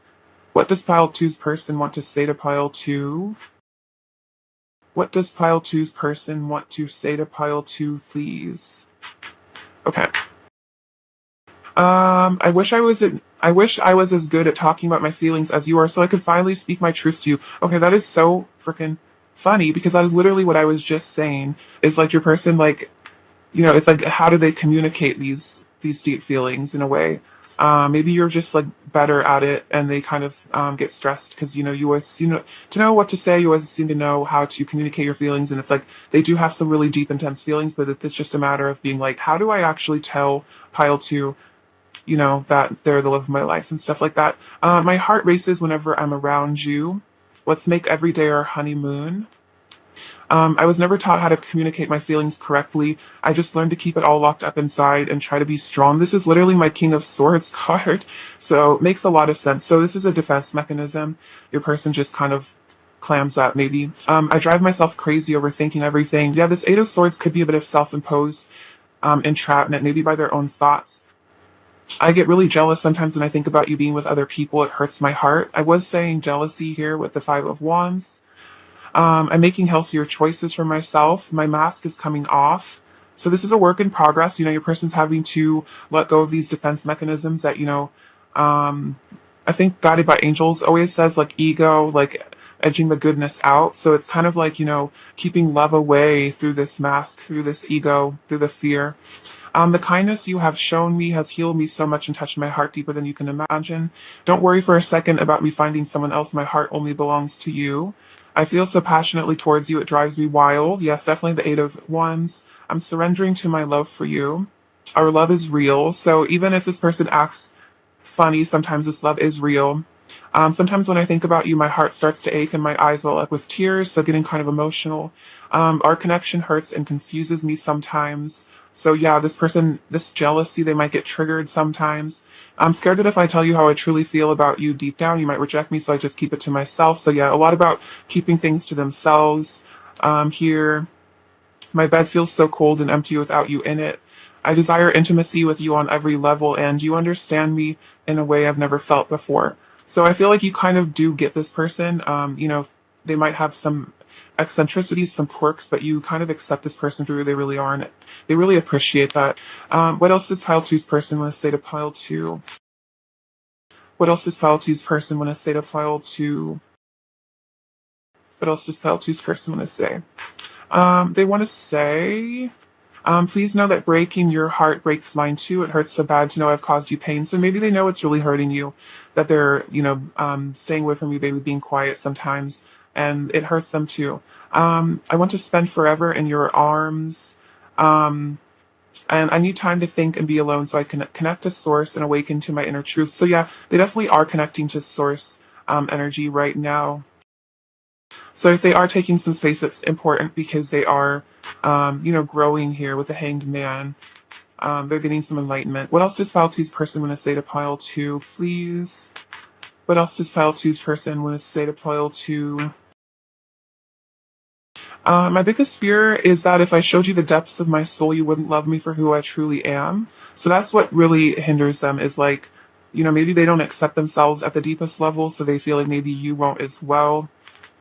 What does pile two's person want to say to pile two? What does pile two's person want to say to pile two, please? Okay. I wish I was as good at talking about my feelings as you are, so I could finally speak my truth to you. Okay, that is so freaking funny because that is literally what I was just saying. Is like your person, like, it's like, how do they communicate these deep feelings in a way? Maybe you're just like better at it, and they kind of get stressed because you always to know what to say. You always seem to know how to communicate your feelings, and it's like they do have some really deep, intense feelings, but it's just a matter of being like, how do I actually tell pile two, that they're the love of my life and stuff like that. My heart races whenever I'm around you. Let's make every day our honeymoon. I was never taught how to communicate my feelings correctly. I just learned to keep it all locked up inside and try to be strong. This is literally my King of Swords card, so it makes a lot of sense. So this is a defense mechanism. Your person just kind of clams up, maybe. I drive myself crazy overthinking everything. Yeah, this Eight of Swords could be a bit of self-imposed entrapment, maybe by their own thoughts. I get really jealous sometimes when I think about you being with other people. It hurts my heart. I was saying jealousy here with the Five of Wands. I'm making healthier choices for myself. My mask is coming off. So this is a work in progress. Your person's having to let go of these defense mechanisms that, I think Guided by Angels always says like ego, like edging the goodness out. So it's kind of like, keeping love away through this mask, through this ego, through the fear. The kindness you have shown me has healed me so much and touched my heart deeper than you can imagine. Don't worry for a second about me finding someone else. My heart only belongs to you. I feel so passionately towards you, it drives me wild. Yes, definitely the Eight of Wands. I'm surrendering to my love for you. Our love is real. So even if this person acts funny, sometimes this love is real. Sometimes when I think about you, my heart starts to ache and my eyes well up with tears, so getting kind of emotional. Our connection hurts and confuses me sometimes. So yeah, this jealousy, they might get triggered sometimes. I'm scared that if I tell you how I truly feel about you deep down, you might reject me, so I just keep it to myself. So yeah, a lot about keeping things to themselves. Here, my bed feels so cold and empty without you in it. I desire intimacy with you on every level, and you understand me in a way I've never felt before. So I feel like you kind of do get this person. They might have some eccentricities, some quirks, but you kind of accept this person for who they really are, and they really appreciate that. What else does pile two's person want to say to pile two? What else does pile two's person want to say to pile two? What else does pile two's person want to say? They want to say, please know that breaking your heart breaks mine too. It hurts so bad to know I've caused you pain. So maybe they know it's really hurting you, that they're, staying away from you, maybe being quiet sometimes, and it hurts them too. I want to spend forever in your arms. And I need time to think and be alone so I can connect to source and awaken to my inner truth. So yeah, they definitely are connecting to source energy right now. So if they are taking some space, that's important because they are, growing here with the Hanged Man. They're getting some enlightenment. What else does pile two's person want to say to pile two, please? What else does pile two's person want to say to pile two? My biggest fear is that if I showed you the depths of my soul, you wouldn't love me for who I truly am. So that's what really hinders them, is like, maybe they don't accept themselves at the deepest level, so they feel like maybe you won't as well.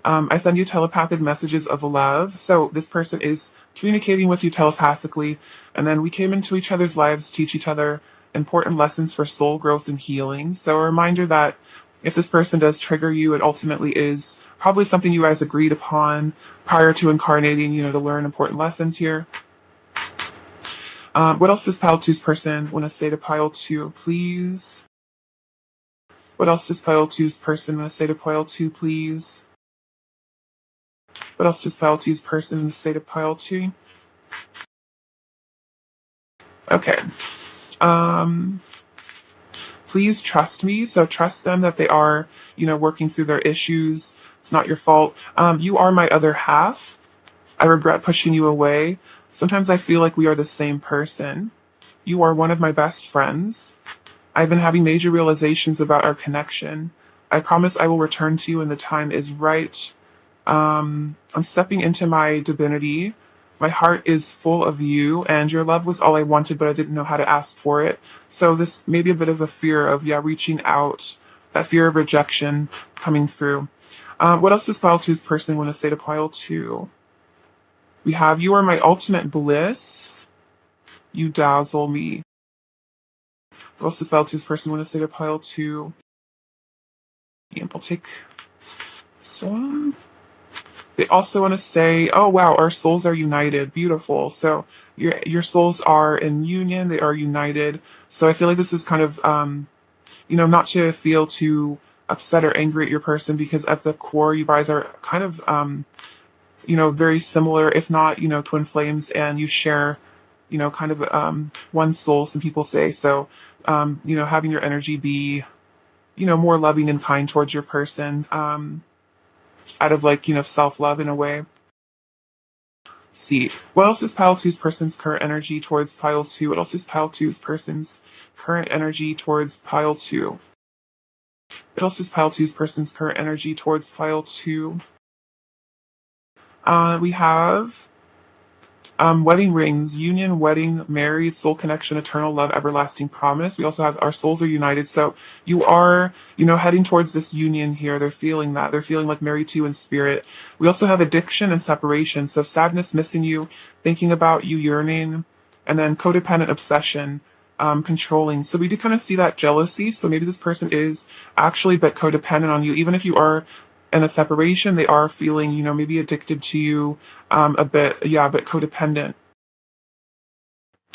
I send you telepathic messages of love. So this person is communicating with you telepathically, and then we came into each other's lives to teach each other important lessons for soul growth and healing. So a reminder that if this person does trigger you, it ultimately is probably something you guys agreed upon prior to incarnating, to learn important lessons here. What else does pile two's person want to say to pile two, please? What else does pile two's person want to say to pile two, please? What else does pile two's person want to say to pile two? Okay. Um, please trust me. So trust them that they are, working through their issues. It's not your fault. You are my other half. I regret pushing you away. Sometimes I feel like we are the same person. You are one of my best friends. I've been having major realizations about our connection. I promise I will return to you when the time is right. I'm stepping into my divinity. My heart is full of you, and your love was all I wanted, but I didn't know how to ask for it. So this may be a bit of a fear of, reaching out, that fear of rejection coming through. What else does pile two's person want to say to pile two? We have, you are my ultimate bliss. You dazzle me. What else does pile two's person want to say to pile two? And we'll take this one. They also want to say, oh wow, our souls are united. Beautiful. So your souls are in union, they are united. So I feel like this is kind of not to feel too upset or angry at your person, because at the core you guys are kind of very similar, if not, twin flames, and you share, kind of one soul, some people say. So having your energy be, more loving and kind towards your person. Out of self-love in a way. See, what else is pile two's person's current energy towards pile two? What else is pile two's person's current energy towards pile two? What else is pile two's person's current energy towards pile two? We have wedding rings, union, wedding, married, soul connection, eternal love, everlasting promise. We also have our souls are united. So you are, heading towards this union here. They're feeling that. They're feeling like married to you in spirit. We also have addiction and separation. So sadness, missing you, thinking about you, yearning, and then codependent obsession, controlling. So we do kind of see that jealousy. So maybe this person is actually a bit codependent on you. Even if you are in a separation, they are feeling, maybe addicted to you, a bit, but codependent.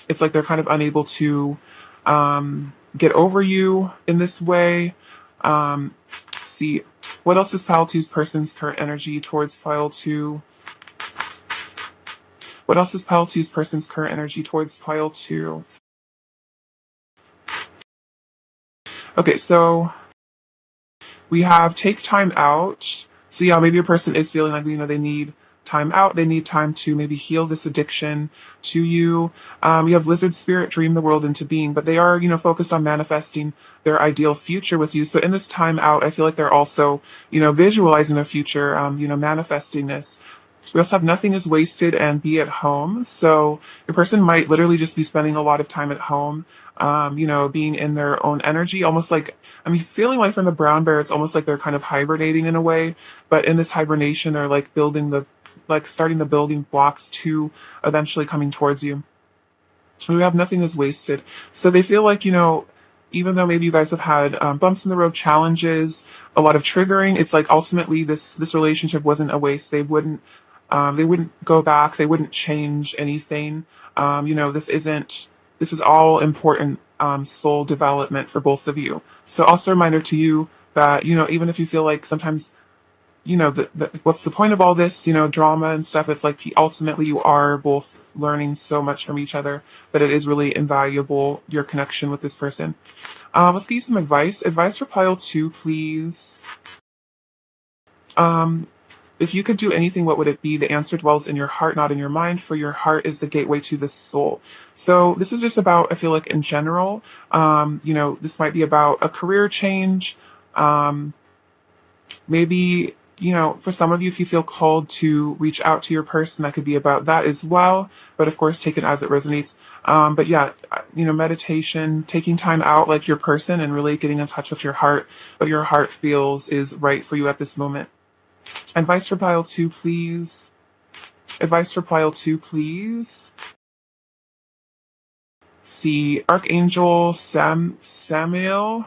It's like they're kind of unable to get over you in this way. See, what else is pile two's person's current energy towards pile two? What else is pile two's person's current energy towards pile two? Okay, so we have take time out. So yeah, maybe your person is feeling like, they need time out. They need time to maybe heal this addiction to you. You have lizard spirit, dream the world into being, but they are, focused on manifesting their ideal future with you. So in this time out, I feel like they're also, visualizing their future, manifesting this. We also have nothing is wasted and be at home. So your person might literally just be spending a lot of time at home, being in their own energy, almost like, feeling like from the brown bear, it's almost like they're kind of hibernating in a way. But in this hibernation, they're like starting the building blocks to eventually coming towards you. So we have nothing is wasted. So they feel like, even though maybe you guys have had bumps in the road, challenges, a lot of triggering, it's like ultimately this relationship wasn't a waste. They wouldn't go back. They wouldn't change anything. This is all important soul development for both of you. So also a reminder to you that, even if you feel like sometimes, what's the point of all this, drama and stuff? It's like ultimately you are both learning so much from each other that it is really invaluable, your connection with this person. Let's give you some advice. Advice for pile two, please. If you could do anything, what would it be? The answer dwells in your heart, not in your mind, for your heart is the gateway to the soul. So this is just about, I feel like in general, this might be about a career change. Maybe, for some of you, if you feel called to reach out to your person, that could be about that as well. But of course, take it as it resonates. But yeah, meditation, taking time out like your person and really getting in touch with your heart, what your heart feels is right for you at this moment. Advice for pile two, please. Advice for pile two, please. See, Archangel Samuel.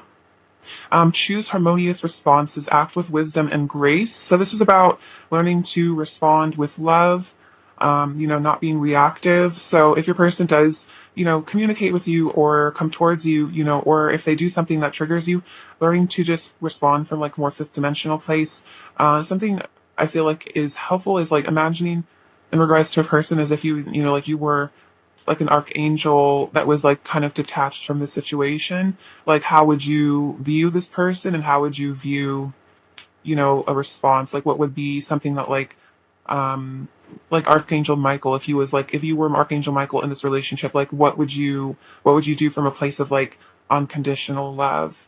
Choose harmonious responses, act with wisdom and grace. So this is about learning to respond with love, not being reactive. So if your person does, communicate with you or come towards you, or if they do something that triggers you, learning to just respond from like more fifth dimensional place. Something I feel like is helpful is like imagining in regards to a person as if like you were like an archangel that was like kind of detached from the situation. Like how would you view this person and how would you view, a response? Like what would be something that like Archangel Michael, if you were Archangel Michael in this relationship, like what would you do from a place of like unconditional love?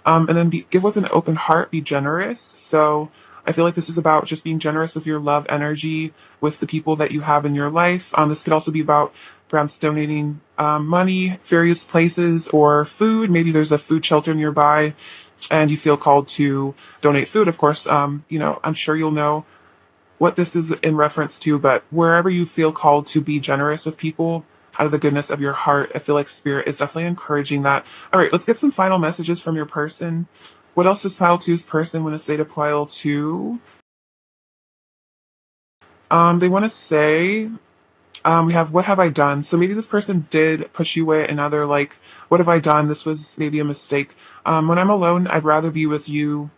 And then give with an open heart, be generous. So I feel like this is about just being generous with your love energy with the people that you have in your life. This could also be about perhaps donating money, various places, or food. Maybe there's a food shelter nearby and you feel called to donate food. Of course, I'm sure you'll know what this is in reference to, but wherever you feel called to be generous with people out of the goodness of your heart, I feel like Spirit is definitely encouraging that. All right, let's get some final messages from your person. What else does Pile Two's person want to say to Pile 2? They want to say, we have, what have I done? So maybe this person did push you away, another like, what have I done? This was maybe a mistake. When I'm alone, I'd rather be with you.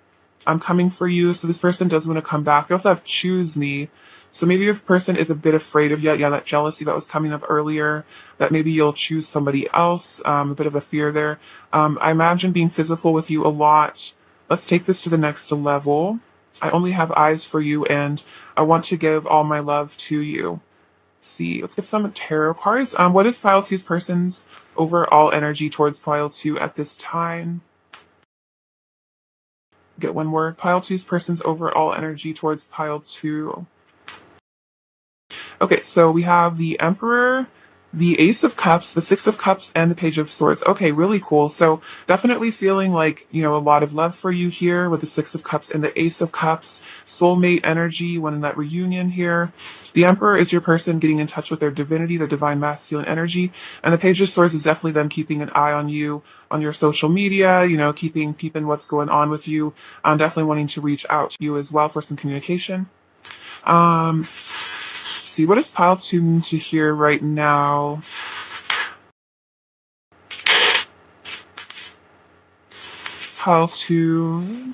I'm coming for you. So this person does want to come back. We also have choose me. So maybe your person is a bit afraid of you. Yeah, that jealousy that was coming up earlier, that maybe you'll choose somebody else, a bit of a fear there. I imagine being physical with you a lot. Let's take this to the next level. I only have eyes for you and I want to give all my love to you. See, let's get some tarot cards. What is Pile Two's person's overall energy towards Pile 2 at this time? Get one word. Pile Two's person's overall energy towards Pile 2. Okay, so we have the Emperor, the Ace of Cups, the Six of Cups, and the Page of Swords. Okay, really cool. So definitely feeling like, a lot of love for you here with the Six of Cups and the Ace of Cups. Soulmate energy when in that reunion here. The Emperor is your person getting in touch with their divinity, their divine masculine energy. And the Page of Swords is definitely them keeping an eye on you, on your social media, keeping what's going on with you. Definitely wanting to reach out to you as well for some communication. Um, see, what is Pile 2 need to hear right now? Pile 2.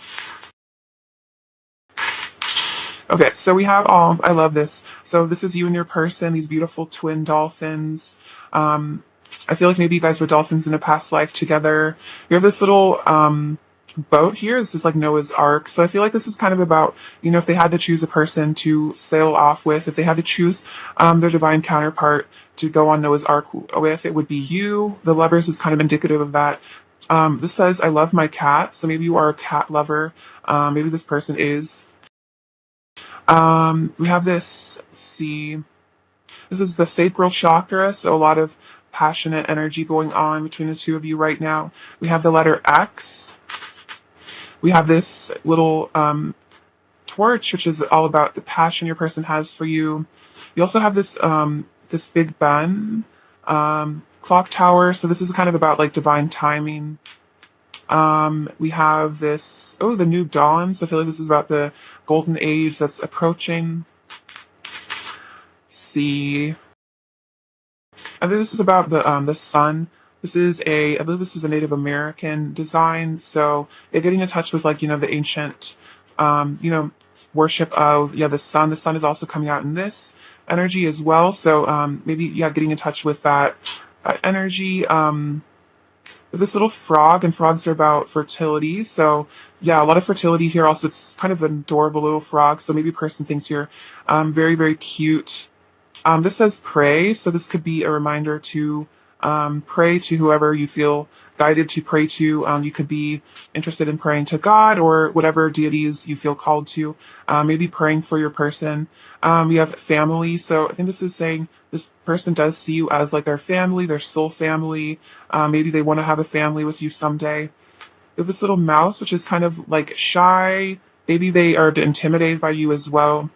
Okay, so we have I love this. So this is you and your person, these beautiful twin dolphins. I feel like maybe you guys were dolphins in a past life together. You have this little boat here. This is like Noah's Ark. So I feel like this is kind of about, if they had to choose a person to sail off with, if they had to choose their divine counterpart to go on Noah's Ark with, it would be you. The lovers is kind of indicative of that. This says, I love my cat. So maybe you are a cat lover. Maybe this person is. We have this, let's see, this is the sacral chakra, so a lot of passionate energy going on between the two of you right now. We have the letter X. We have this little torch, which is all about the passion your person has for you. You also have this this Big Ben clock tower, so this is kind of about like divine timing. We have this, the new dawn. So I feel like this is about the golden age that's approaching. See. I think this is about the sun. I believe this is a Native American design. So yeah, getting in touch with like, the ancient, worship of, the sun. The sun is also coming out in this energy as well. So, maybe, getting in touch with that energy. This little frog, and frogs are about fertility. So yeah, a lot of fertility here. Also, it's kind of an adorable little frog. So maybe a person thinks you're very, very cute. This says pray. So this could be a reminder to pray to whoever you feel guided to pray to. You could be interested in praying to God or whatever deities you feel called to. Maybe praying for your person. We have family. So I think this is saying this person does see you as like their family, their soul family. Maybe they want to have a family with you someday. We have this little mouse, which is kind of like shy. Maybe they are intimidated by you as well.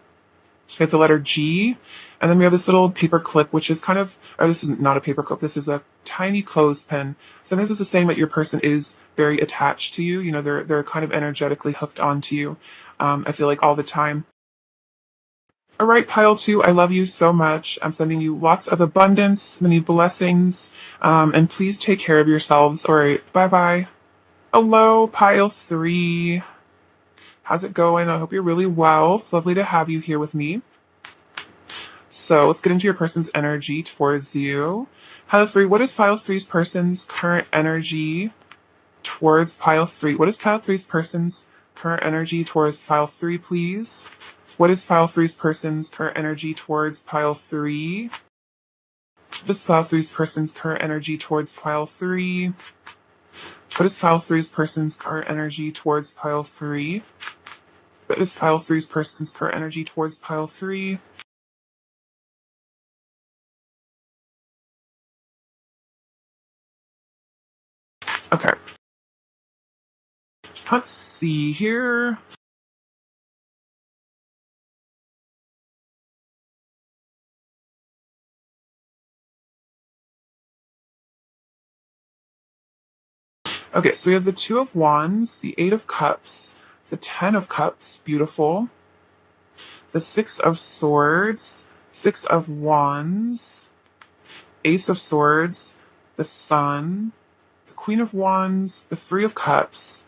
We have the letter G. And then we have this little paper clip, which is kind of, or this is not a paper clip, this is a tiny clothespin. Sometimes this is saying that your person is very attached to you. They're kind of energetically hooked onto you. I feel like all the time. All right, pile two, I love you so much. I'm sending you lots of abundance, many blessings, and please take care of yourselves. All right, bye bye. Hello, pile three. How's it going? I hope you're really well. It's lovely to have you here with me. So let's get into your person's energy towards you. Pile three, what is pile three's person's current energy towards pile three? What is pile three's person's current energy towards pile three, please? What is pile three's person's current energy towards pile three? What is pile three's person's current energy towards pile three? What is pile three's person's current energy towards pile three? What is pile three's person's current energy towards pile three? Okay. Let's see here. Okay, so we have the Two of Wands, the Eight of Cups, the Ten of Cups, beautiful. The Six of Swords, Six of Wands, Ace of Swords, the Sun, the Queen of Wands, the Three of Cups,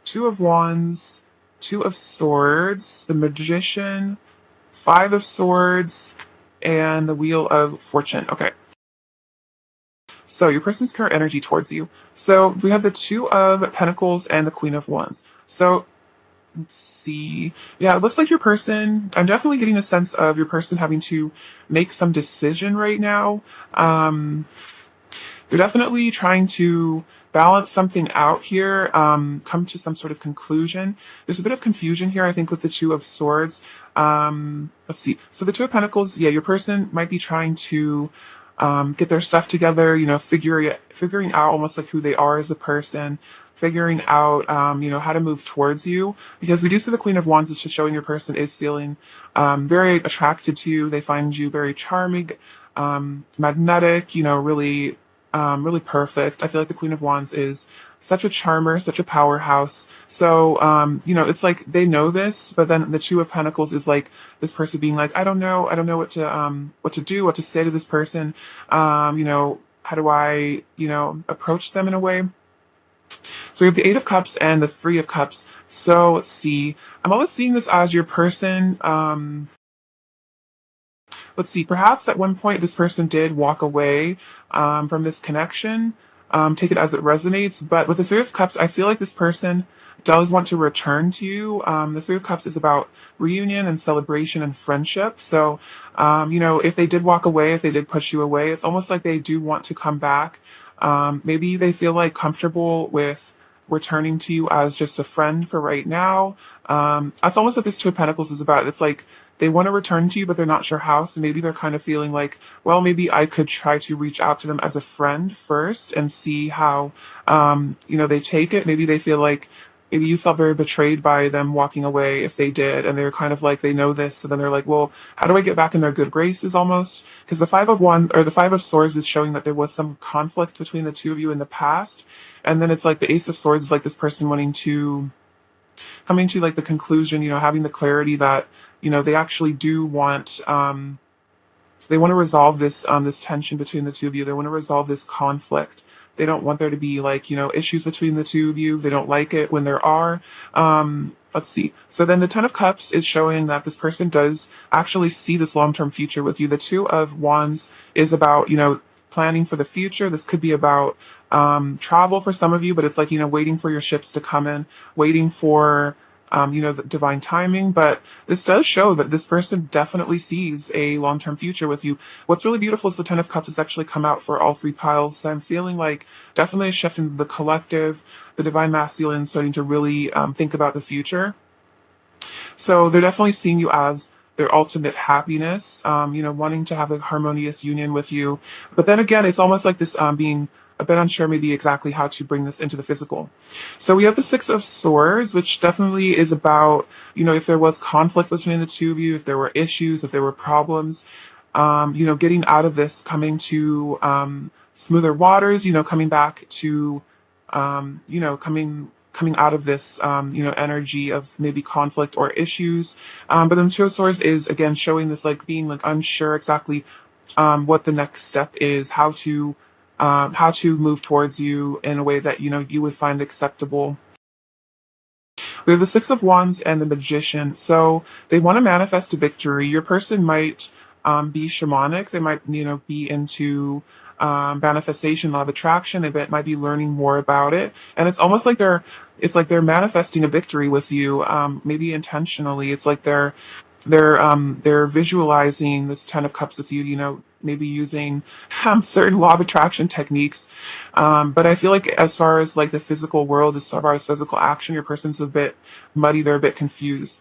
Two of Wands, Two of Swords, the Magician, Five of Swords, and the Wheel of Fortune. Okay. So your person's current energy towards you. So we have the Two of Pentacles and the Queen of Wands. So let's see. Yeah, it looks like your person, I'm definitely getting a sense of your person having to make some decision right now. They're definitely trying to balance something out here, come to some sort of conclusion. There's a bit of confusion here, I think, with the Two of Swords. Let's see. So the Two of Pentacles, yeah, your person might be trying to get their stuff together, figuring out almost like who they are as a person, figuring out, how to move towards you. Because we do see the Queen of Wands is just showing your person is feeling very attracted to you. They find you very charming, magnetic, really perfect. I feel like the Queen of Wands is such a charmer, such a powerhouse. So, it's like they know this, but then the Two of Pentacles is like this person being like, I don't know what to do, what to say to this person. How do I, approach them in a way? So you have the Eight of Cups and the Three of Cups. So let's see. I'm always seeing this as your person. Let's see, perhaps at one point this person did walk away from this connection. Take it as it resonates. But with the Three of Cups, I feel like this person does want to return to you. The Three of Cups is about reunion and celebration and friendship. So, if they did walk away, if they did push you away, it's almost like they do want to come back. Maybe they feel like comfortable with returning to you as just a friend for right now. That's almost what this Two of Pentacles is about. It's like they want to return to you, but they're not sure how. So maybe they're kind of feeling like, well, maybe I could try to reach out to them as a friend first and see how, they take it. Maybe they feel like maybe you felt very betrayed by them walking away if they did. And they're kind of like, they know this. So then they're like, well, how do I get back in their good graces almost? Because the the Five of Swords is showing that there was some conflict between the two of you in the past. And then it's like the Ace of Swords is like this person wanting to coming to like the conclusion, having the clarity that, they actually do want, they want to resolve this tension between the two of you. They want to resolve this conflict. They don't want there to be like, issues between the two of you. They don't like it when there are. Let's see. So then the Ten of Cups is showing that this person does actually see this long-term future with you. The Two of Wands is about, planning for the future. This could be about travel for some of you, but it's like, waiting for your ships to come in, waiting for, the divine timing. But this does show that this person definitely sees a long-term future with you. What's really beautiful is the Ten of Cups has actually come out for all three piles. So I'm feeling like definitely a shift in the collective, the divine masculine starting to really think about the future. So they're definitely seeing you as their ultimate happiness, wanting to have a harmonious union with you. But then again, it's almost like this being a bit unsure maybe exactly how to bring this into the physical. So we have the Six of Swords, which definitely is about, if there was conflict between the two of you, if there were issues, if there were problems, getting out of this, coming to smoother waters, coming back to, coming coming out of this, energy of maybe conflict or issues. But then Two of Swords is again showing this like being like unsure exactly what the next step is, how to move towards you in a way that you would find acceptable. We have the Six of Wands and the Magician. So they want to manifest a victory. Your person might be shamanic. They might, be into manifestation, law of attraction. Might be learning more about it. And it's almost like they're manifesting a victory with you, maybe intentionally. It's like they're visualizing this Ten of Cups with you, maybe using certain law of attraction techniques. But I feel like as far as like the physical world, as far as physical action, your person's a bit muddy. They're a bit confused.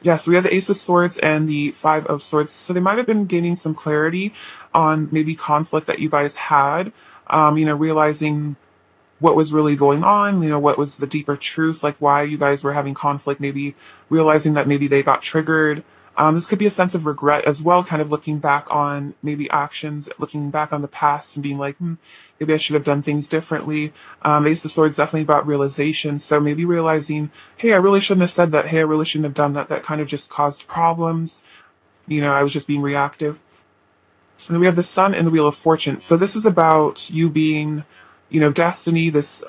Yeah, so we have the Ace of Swords and the Five of Swords. So they might have been gaining some clarity on maybe conflict that you guys had, realizing what was really going on, what was the deeper truth, like why you guys were having conflict, maybe realizing that maybe they got triggered. This could be a sense of regret as well, kind of looking back on maybe actions, looking back on the past and being like, maybe I should have done things differently. The Ace of Swords definitely about realization. So maybe realizing, hey, I really shouldn't have said that. Hey, I really shouldn't have done that. That kind of just caused problems. I was just being reactive. And then we have the Sun and the Wheel of Fortune. So this is about you being, destiny, this,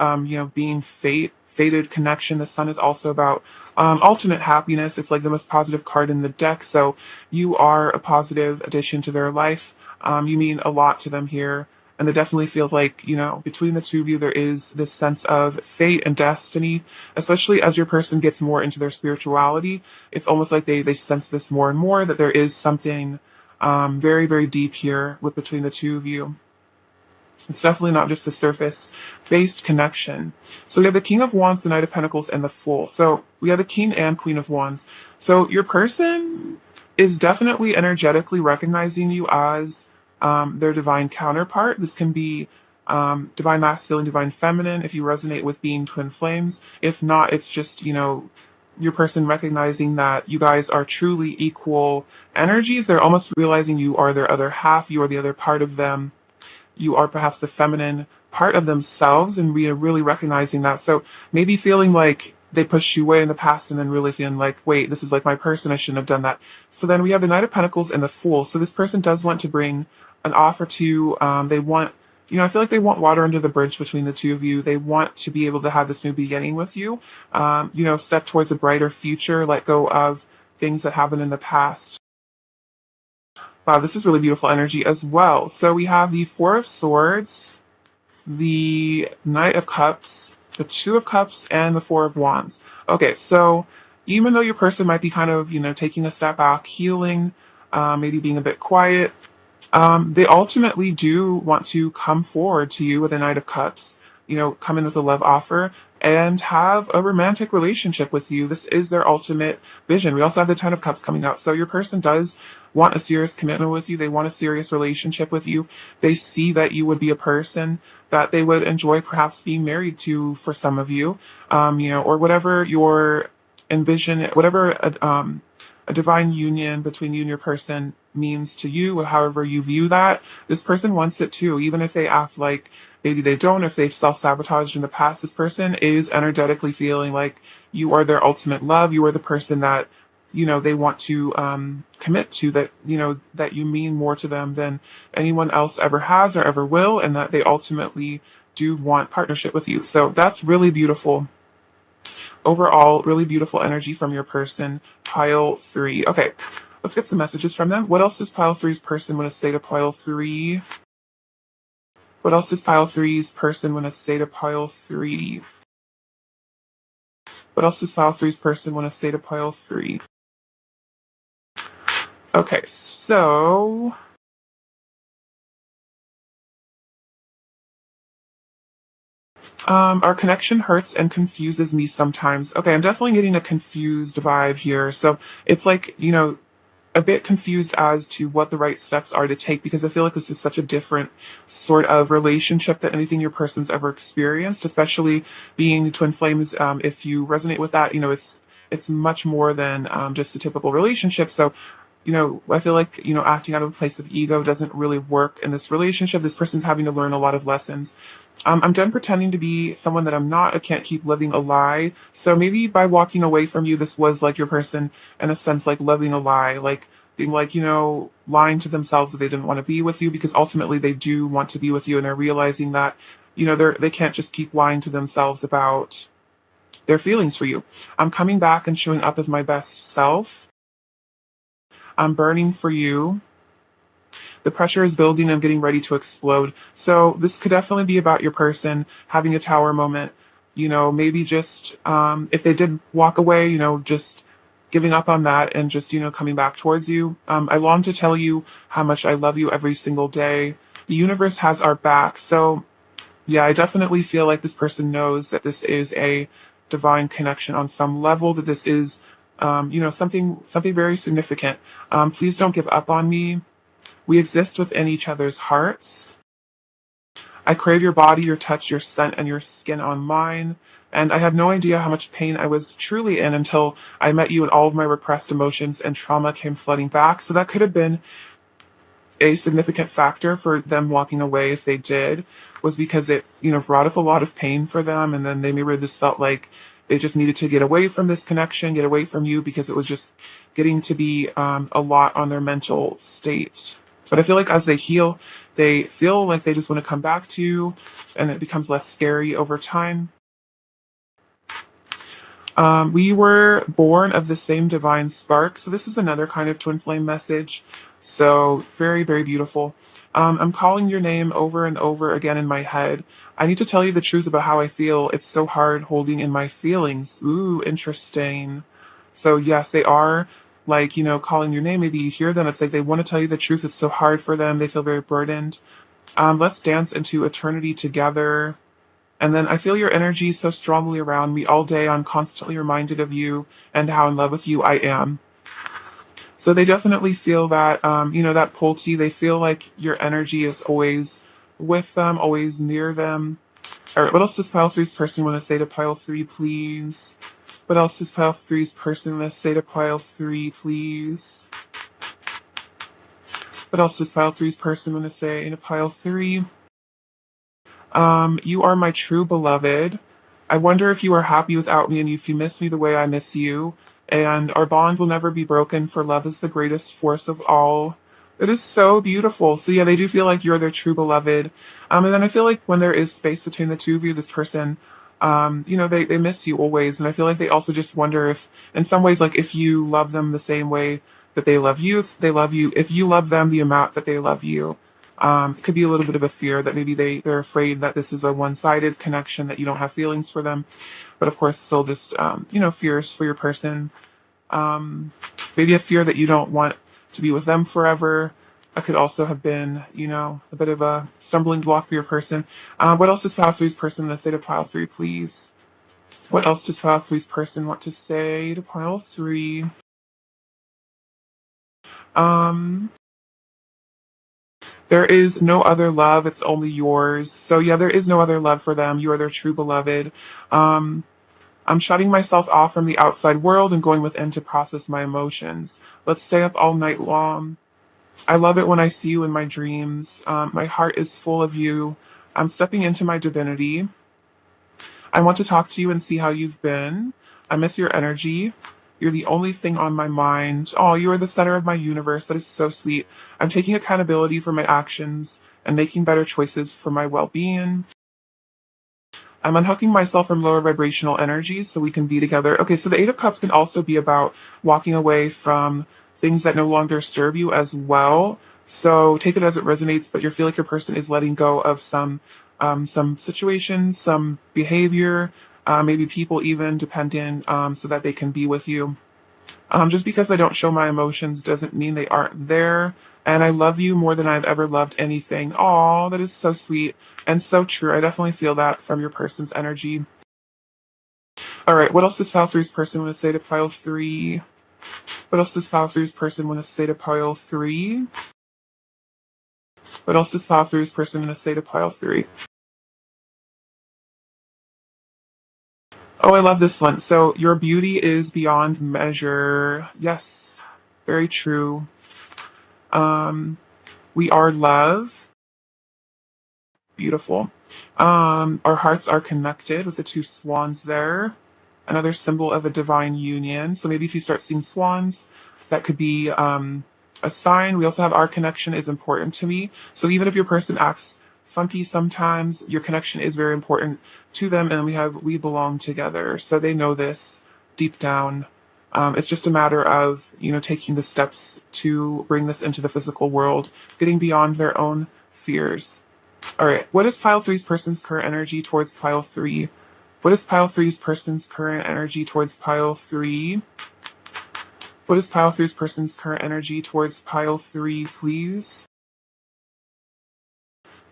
being fated connection. The Sun is also about alternate happiness. It's like the most positive card in the deck. So you are a positive addition to their life. You mean a lot to them here. And they definitely feel like, between the two of you, there is this sense of fate and destiny, especially as your person gets more into their spirituality. It's almost like they sense this more and more, that there is something very, very deep here between the two of you. It's definitely not just a surface-based connection. So we have the King of Wands, the Knight of Pentacles, and the Fool. So we have the King and Queen of Wands. So your person is definitely energetically recognizing you as their divine counterpart. This can be divine masculine, divine feminine, if you resonate with being twin flames. If not, it's just, your person recognizing that you guys are truly equal energies. They're almost realizing you are their other half, you are the other part of them. You are perhaps the feminine part of themselves, and we are really recognizing that. So maybe feeling like they pushed you away in the past and then really feeling like, wait, this is like my person, I shouldn't have done that. So then we have the Knight of Pentacles and the Fool. So this person does want to bring an offer to, they want, I feel like they want water under the bridge between the two of you. They want to be able to have this new beginning with you, step towards a brighter future, let go of things that happened in the past. Wow, this is really beautiful energy as well. So we have the Four of Swords, the Knight of Cups, the Two of Cups, and the Four of Wands. Okay, so even though your person might be kind of, taking a step back, healing, maybe being a bit quiet, they ultimately do want to come forward to you with a Knight of Cups, come in with a love offer and have a romantic relationship with you. This is their ultimate vision. We also have the Ten of Cups coming out. So your person does want a serious commitment with you. They want a serious relationship with you. They see that you would be a person that they would enjoy perhaps being married to for some of you, or whatever your envision, whatever a divine union between you and your person means to you, or however you view that. This person wants it too, even if they act like maybe they don't, if they've self-sabotaged in the past. This person is energetically feeling like you are their ultimate love. You are the person that, they want to commit to, that, that you mean more to them than anyone else ever has or ever will, and that they ultimately do want partnership with you. So that's really beautiful. Overall, really beautiful energy from your person, pile 3. Okay, let's get some messages from them. What else does pile 3's person want to say to pile 3? What else does pile 3's person want to say to pile 3? What else does pile 3's person want to say to pile 3? Okay, so our connection hurts and confuses me sometimes. Okay, I'm definitely getting a confused vibe here. So it's like, a bit confused as to what the right steps are to take, because I feel like this is such a different sort of relationship than anything your person's ever experienced, especially being twin flames. If you resonate with that, it's much more than just a typical relationship. So I feel like, acting out of a place of ego doesn't really work in this relationship. This person's having to learn a lot of lessons. I'm done pretending to be someone that I'm not. I can't keep living a lie. So maybe by walking away from you, this was like your person in a sense, like living a lie, like being like, lying to themselves that they didn't want to be with you because ultimately they do want to be with you and they're realizing that, they can't just keep lying to themselves about their feelings for you. I'm coming back and showing up as my best self. I'm burning for you. The pressure is building and getting ready to explode. So this could definitely be about your person having a tower moment. Maybe just if they did walk away, just giving up on that and just coming back towards you. I long to tell you how much I love you every single day. The universe has our back. So yeah, I definitely feel like this person knows that this is a divine connection on some level. That this is something very significant. Please don't give up on me. We exist within each other's hearts. I crave your body, your touch, your scent, and your skin on mine. And I had no idea how much pain I was truly in until I met you and all of my repressed emotions and trauma came flooding back. So that could have been a significant factor for them walking away if they did, was because it, brought up a lot of pain for them. And then they maybe just felt like they just needed to get away from this connection, get away from you because it was just getting to be a lot on their mental state. But I feel like as they heal, they feel like they just want to come back to you and it becomes less scary over time. We were born of the same divine spark. So this is another kind of twin flame message. So very, very beautiful. I'm calling your name over and over again in my head. I need to tell you the truth about how I feel. It's so hard holding in my feelings. Ooh, interesting. So yes, they are like, calling your name. Maybe you hear them. It's like they want to tell you the truth. It's so hard for them. They feel very burdened. Let's dance into eternity together. And then I feel your energy so strongly around me all day. I'm constantly reminded of you and how in love with you I am. So they definitely feel that, that pull to you. They feel like your energy is always with them, always near them. All right, what else does pile three's person want to say to pile three, please? What else does pile three's person want to say to pile three, please? What else does pile three's person want to say to pile three? You are my true beloved. I wonder if you are happy without me and if you miss me the way I miss you. And our bond will never be broken, for love is the greatest force of all. It is so beautiful. So yeah, they do feel like you're their true beloved. And then I feel like when there is space between the two of you, this person, they miss you always. And I feel like they also just wonder if, in some ways, like if you love them the same way that they love you, if you love them the amount that they love you. It could be a little bit of a fear that maybe they're afraid that this is a one-sided connection, that you don't have feelings for them. But of course, it's all just, fears for your person. Maybe a fear that you don't want to be with them forever. That could also have been, a bit of a stumbling block for your person. What else does Pile Three's person want to say to Pile Three, please? What else does Pile Three's person want to say to Pile Three? Um, There is no other love, it's only yours. So yeah, there is no other love for them. You are their true beloved. Um, I'm shutting myself off from the outside world and going within to process my emotions. Let's stay up all night long. I love it when I see you in my dreams. My heart is full of you. I'm stepping into my divinity. I want to talk to you and see how you've been. I miss your energy. You're the only thing on my mind. Oh, you are the center of my universe. That is so sweet. I'm taking accountability for my actions and making better choices for my well being. I'm unhooking myself from lower vibrational energies so we can be together. Okay, so the Eight of Cups can also be about walking away from things that no longer serve you as well. So take it as it resonates, but you feel like your person is letting go of some situations, some behavior, maybe people even, dependent, so that they can be with you. Just because I don't show my emotions doesn't mean they aren't there. And I love you more than I've ever loved anything. Aw, that is so sweet and so true. I definitely feel that from your person's energy. All right, what else does Pile Three's person want to say to Pile Three? What else does Pile Three's person want to say to Pile Three? What else does Pile Three's person want to say to Pile Three? Oh, I love this one. So, your beauty is beyond measure. Yes, very true. We are love. Beautiful. Our hearts are connected with the two swans there. Another symbol of a divine union. So maybe if you start seeing swans, that could be a sign. We also have our connection is important to me. So even if your person acts funky sometimes, your connection is very important to them. And we have we belong together. So they know this deep down. It's just a matter of, taking the steps to bring this into the physical world, getting beyond their own fears. All right, what is pile three's person's current energy towards pile three? What is pile three's person's current energy towards pile three? What is pile three's person's current energy towards pile three, please?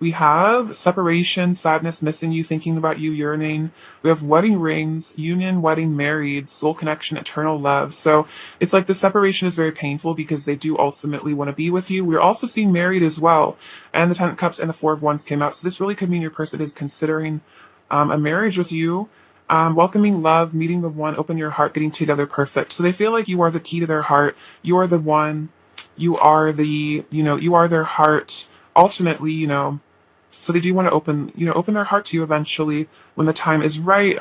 We have separation, sadness, missing you, thinking about you, yearning. We have wedding rings, union, wedding, married, soul connection, eternal love. So it's like the separation is very painful because they do ultimately want to be with you. We're also seeing married as well. And the Ten of Cups and the Four of Wands came out. So this really could mean your person is considering a marriage with you. Welcoming love, meeting the one, open your heart, getting together perfect. So they feel like you are the key to their heart. You are the one. You are you are their heart. Ultimately, so they do want to open their heart to you eventually when the time is right,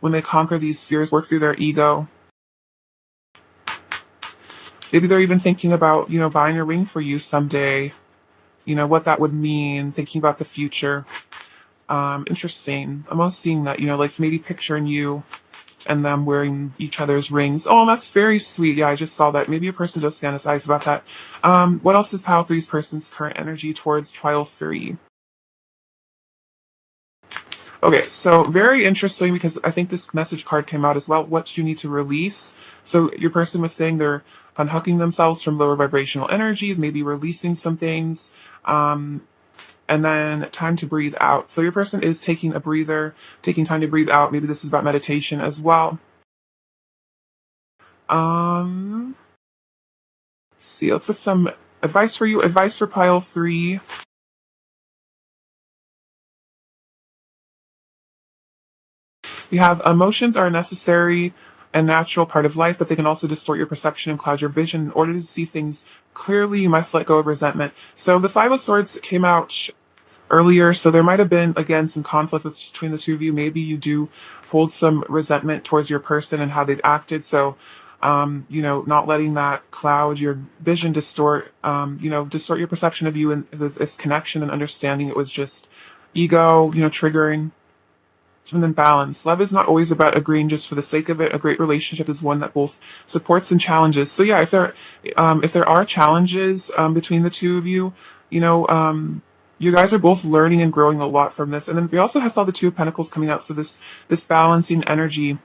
when they conquer these fears, work through their ego. Maybe they're even thinking about, buying a ring for you someday, what that would mean, thinking about the future. Interesting. I'm also seeing that, like maybe picturing you and them wearing each other's rings. Oh, that's very sweet. Yeah, I just saw that. Maybe a person does fantasize about that. What else is pile three's person's current energy towards pile three? Okay, so very interesting because I think this message card came out as well. What do you need to release? So your person was saying they're unhooking themselves from lower vibrational energies, maybe releasing some things, and then time to breathe out. So your person is taking a breather, taking time to breathe out. Maybe this is about meditation as well. See, let's put some advice for you. Advice for pile three. We have emotions are a necessary and natural part of life, but they can also distort your perception and cloud your vision. In order to see things clearly, you must let go of resentment. So the Five of Swords came out earlier, so there might have been, again, some conflict between the two of you. Maybe you do hold some resentment towards your person and how they've acted. So, not letting that cloud your vision, distort your perception of you and this connection and understanding it was just ego, triggering. And then balance. Love is not always about agreeing just for the sake of it. A great relationship is one that both supports and challenges. So yeah, if there are challenges between the two of you, you guys are both learning and growing a lot from this. And then we also saw the Two of Pentacles coming out. So this balancing energy.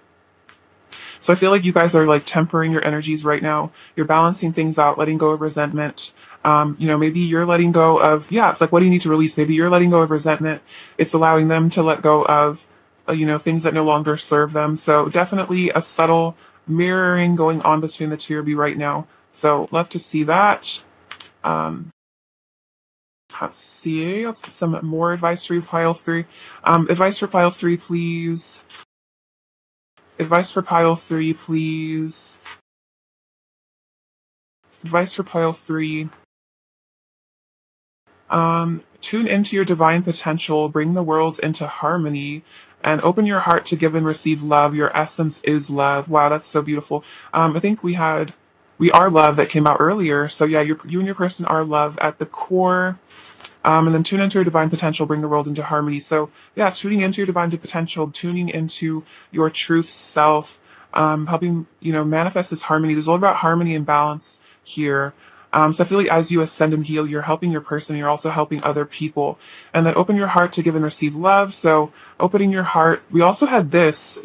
So I feel like you guys are like tempering your energies right now. You're balancing things out, letting go of resentment. Maybe you're letting go of, it's like, what do you need to release? Maybe you're letting go of resentment. It's allowing them to let go of, things that no longer serve them. So definitely a subtle mirroring going on between the two of you right now. So love to see that. Let's see. Let's get some more advice for pile three. Advice for pile three, please. Advice for pile three, please. Advice for pile three. Tune into your divine potential, bring the world into harmony, and open your heart to give and receive love. Your essence is love. Wow, that's so beautiful. I think we are love that came out earlier. So yeah, you and your person are love at the core. And then tune into your divine potential, bring the world into harmony. So yeah, tuning into your divine potential, tuning into your truth self, helping, manifest this harmony. This is all about harmony and balance here. So I feel like as you ascend and heal, you're helping your person, you're also helping other people. And then open your heart to give and receive love. So opening your heart. We also had this,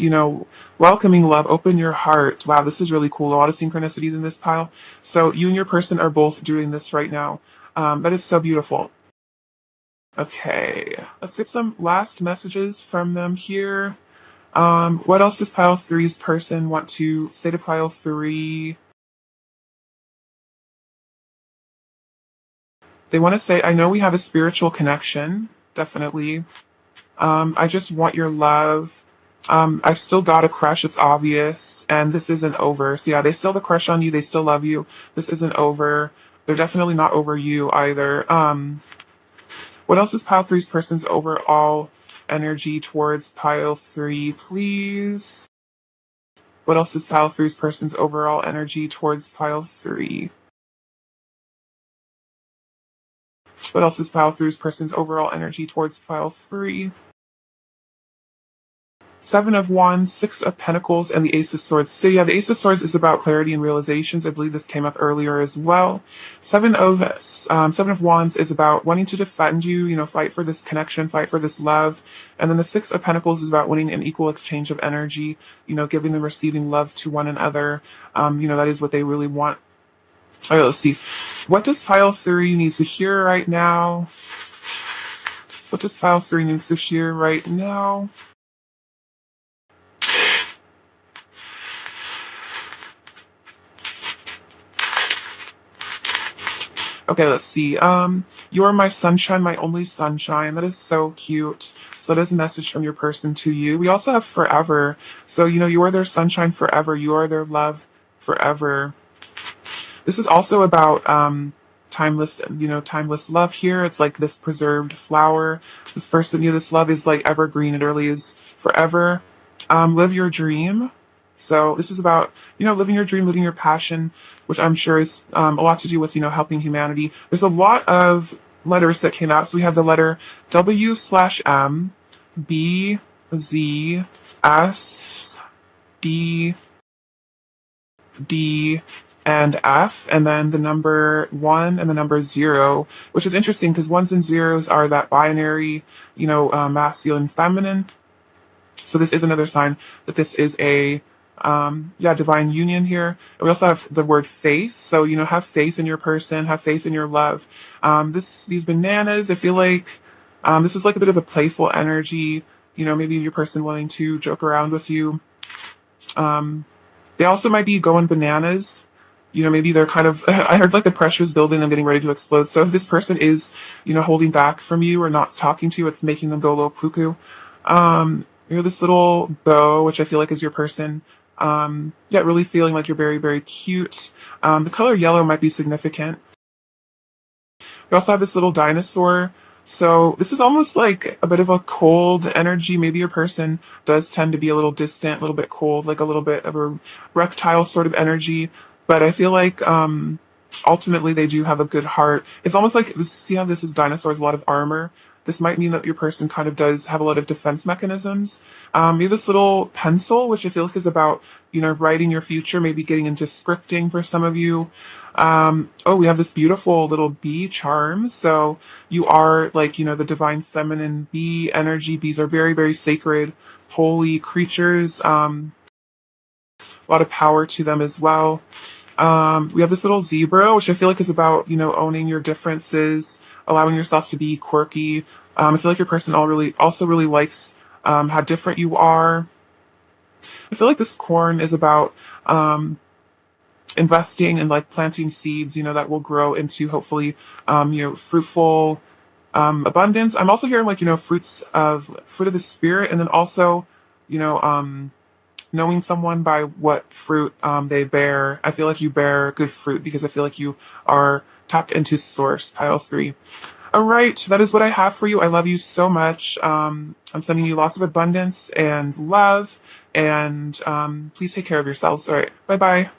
welcoming love, open your heart. Wow, this is really cool. A lot of synchronicities in this pile. So you and your person are both doing this right now. But it's so beautiful. Okay, let's get some last messages from them here. What else does pile three's person want to say to pile three? They want to say, I know we have a spiritual connection, definitely. I just want your love. I've still got a crush, it's obvious, and this isn't over. So yeah, they still have a crush on you, they still love you. This isn't over. They're definitely not over you either. What else is pile three's person's overall energy towards pile three, please? What else is pile three's person's overall energy towards pile three? What else is pile three's person's overall energy towards pile three? Seven of Wands, Six of Pentacles, and the Ace of Swords. So yeah, the Ace of Swords is about clarity and realizations. I believe this came up earlier as well. Seven of Wands is about wanting to defend you, fight for this connection, fight for this love. And then the Six of Pentacles is about winning an equal exchange of energy, giving and receiving love to one another. That is what they really want. All right, let's see. What does pile three need to hear right now? What does pile three need to hear right now? Okay, let's see. You are my sunshine, my only sunshine. That is so cute. So that is a message from your person to you. We also have forever. So, you are their sunshine forever. You are their love forever. This is also about timeless, timeless love here. It's like this preserved flower. This person, this love is like evergreen. It really is forever. Live your dream. So this is about, living your dream, living your passion, which I'm sure is a lot to do with, helping humanity. There's a lot of letters that came out. So we have the letter W/M, B, Z, S, D, D, and F, and then the number 1 and the number 0, which is interesting because ones and zeros are that binary, masculine, feminine. So this is another sign that this is a divine union here. And we also have the word faith. So, have faith in your person, have faith in your love. These bananas, I feel like this is like a bit of a playful energy, maybe your person willing to joke around with you. They also might be going bananas. Maybe they're kind of, I heard like the pressure's building, them getting ready to explode. So if this person is, holding back from you or not talking to you, it's making them go a little cuckoo. This little bow, which I feel like is your person. Really feeling like you're very, very cute. The color yellow might be significant. We also have this little dinosaur. So this is almost like a bit of a cold energy. Maybe your person does tend to be a little distant, a little bit cold, like a little bit of a reptile sort of energy. But I feel like ultimately they do have a good heart. It's almost like, see how this is dinosaurs, a lot of armor. This might mean that your person kind of does have a lot of defense mechanisms. Maybe this little pencil, which I feel like is about, writing your future, maybe getting into scripting for some of you. We have this beautiful little bee charm. So you are like, the divine feminine bee energy. Bees are very, very sacred, holy creatures. A lot of power to them as well. We have this little zebra, which I feel like is about, owning your differences, allowing yourself to be quirky. I feel like your person also really likes how different you are. I feel like this corn is about investing and like planting seeds, that will grow into hopefully, fruitful abundance. I'm also hearing like, fruit of the spirit, and then also, knowing someone by what fruit they bear. I feel like you bear good fruit because I feel like you are tapped into source, pile 3. All right, that is what I have for you. I love you so much. I'm sending you lots of abundance and love, and please take care of yourselves. All right, bye-bye.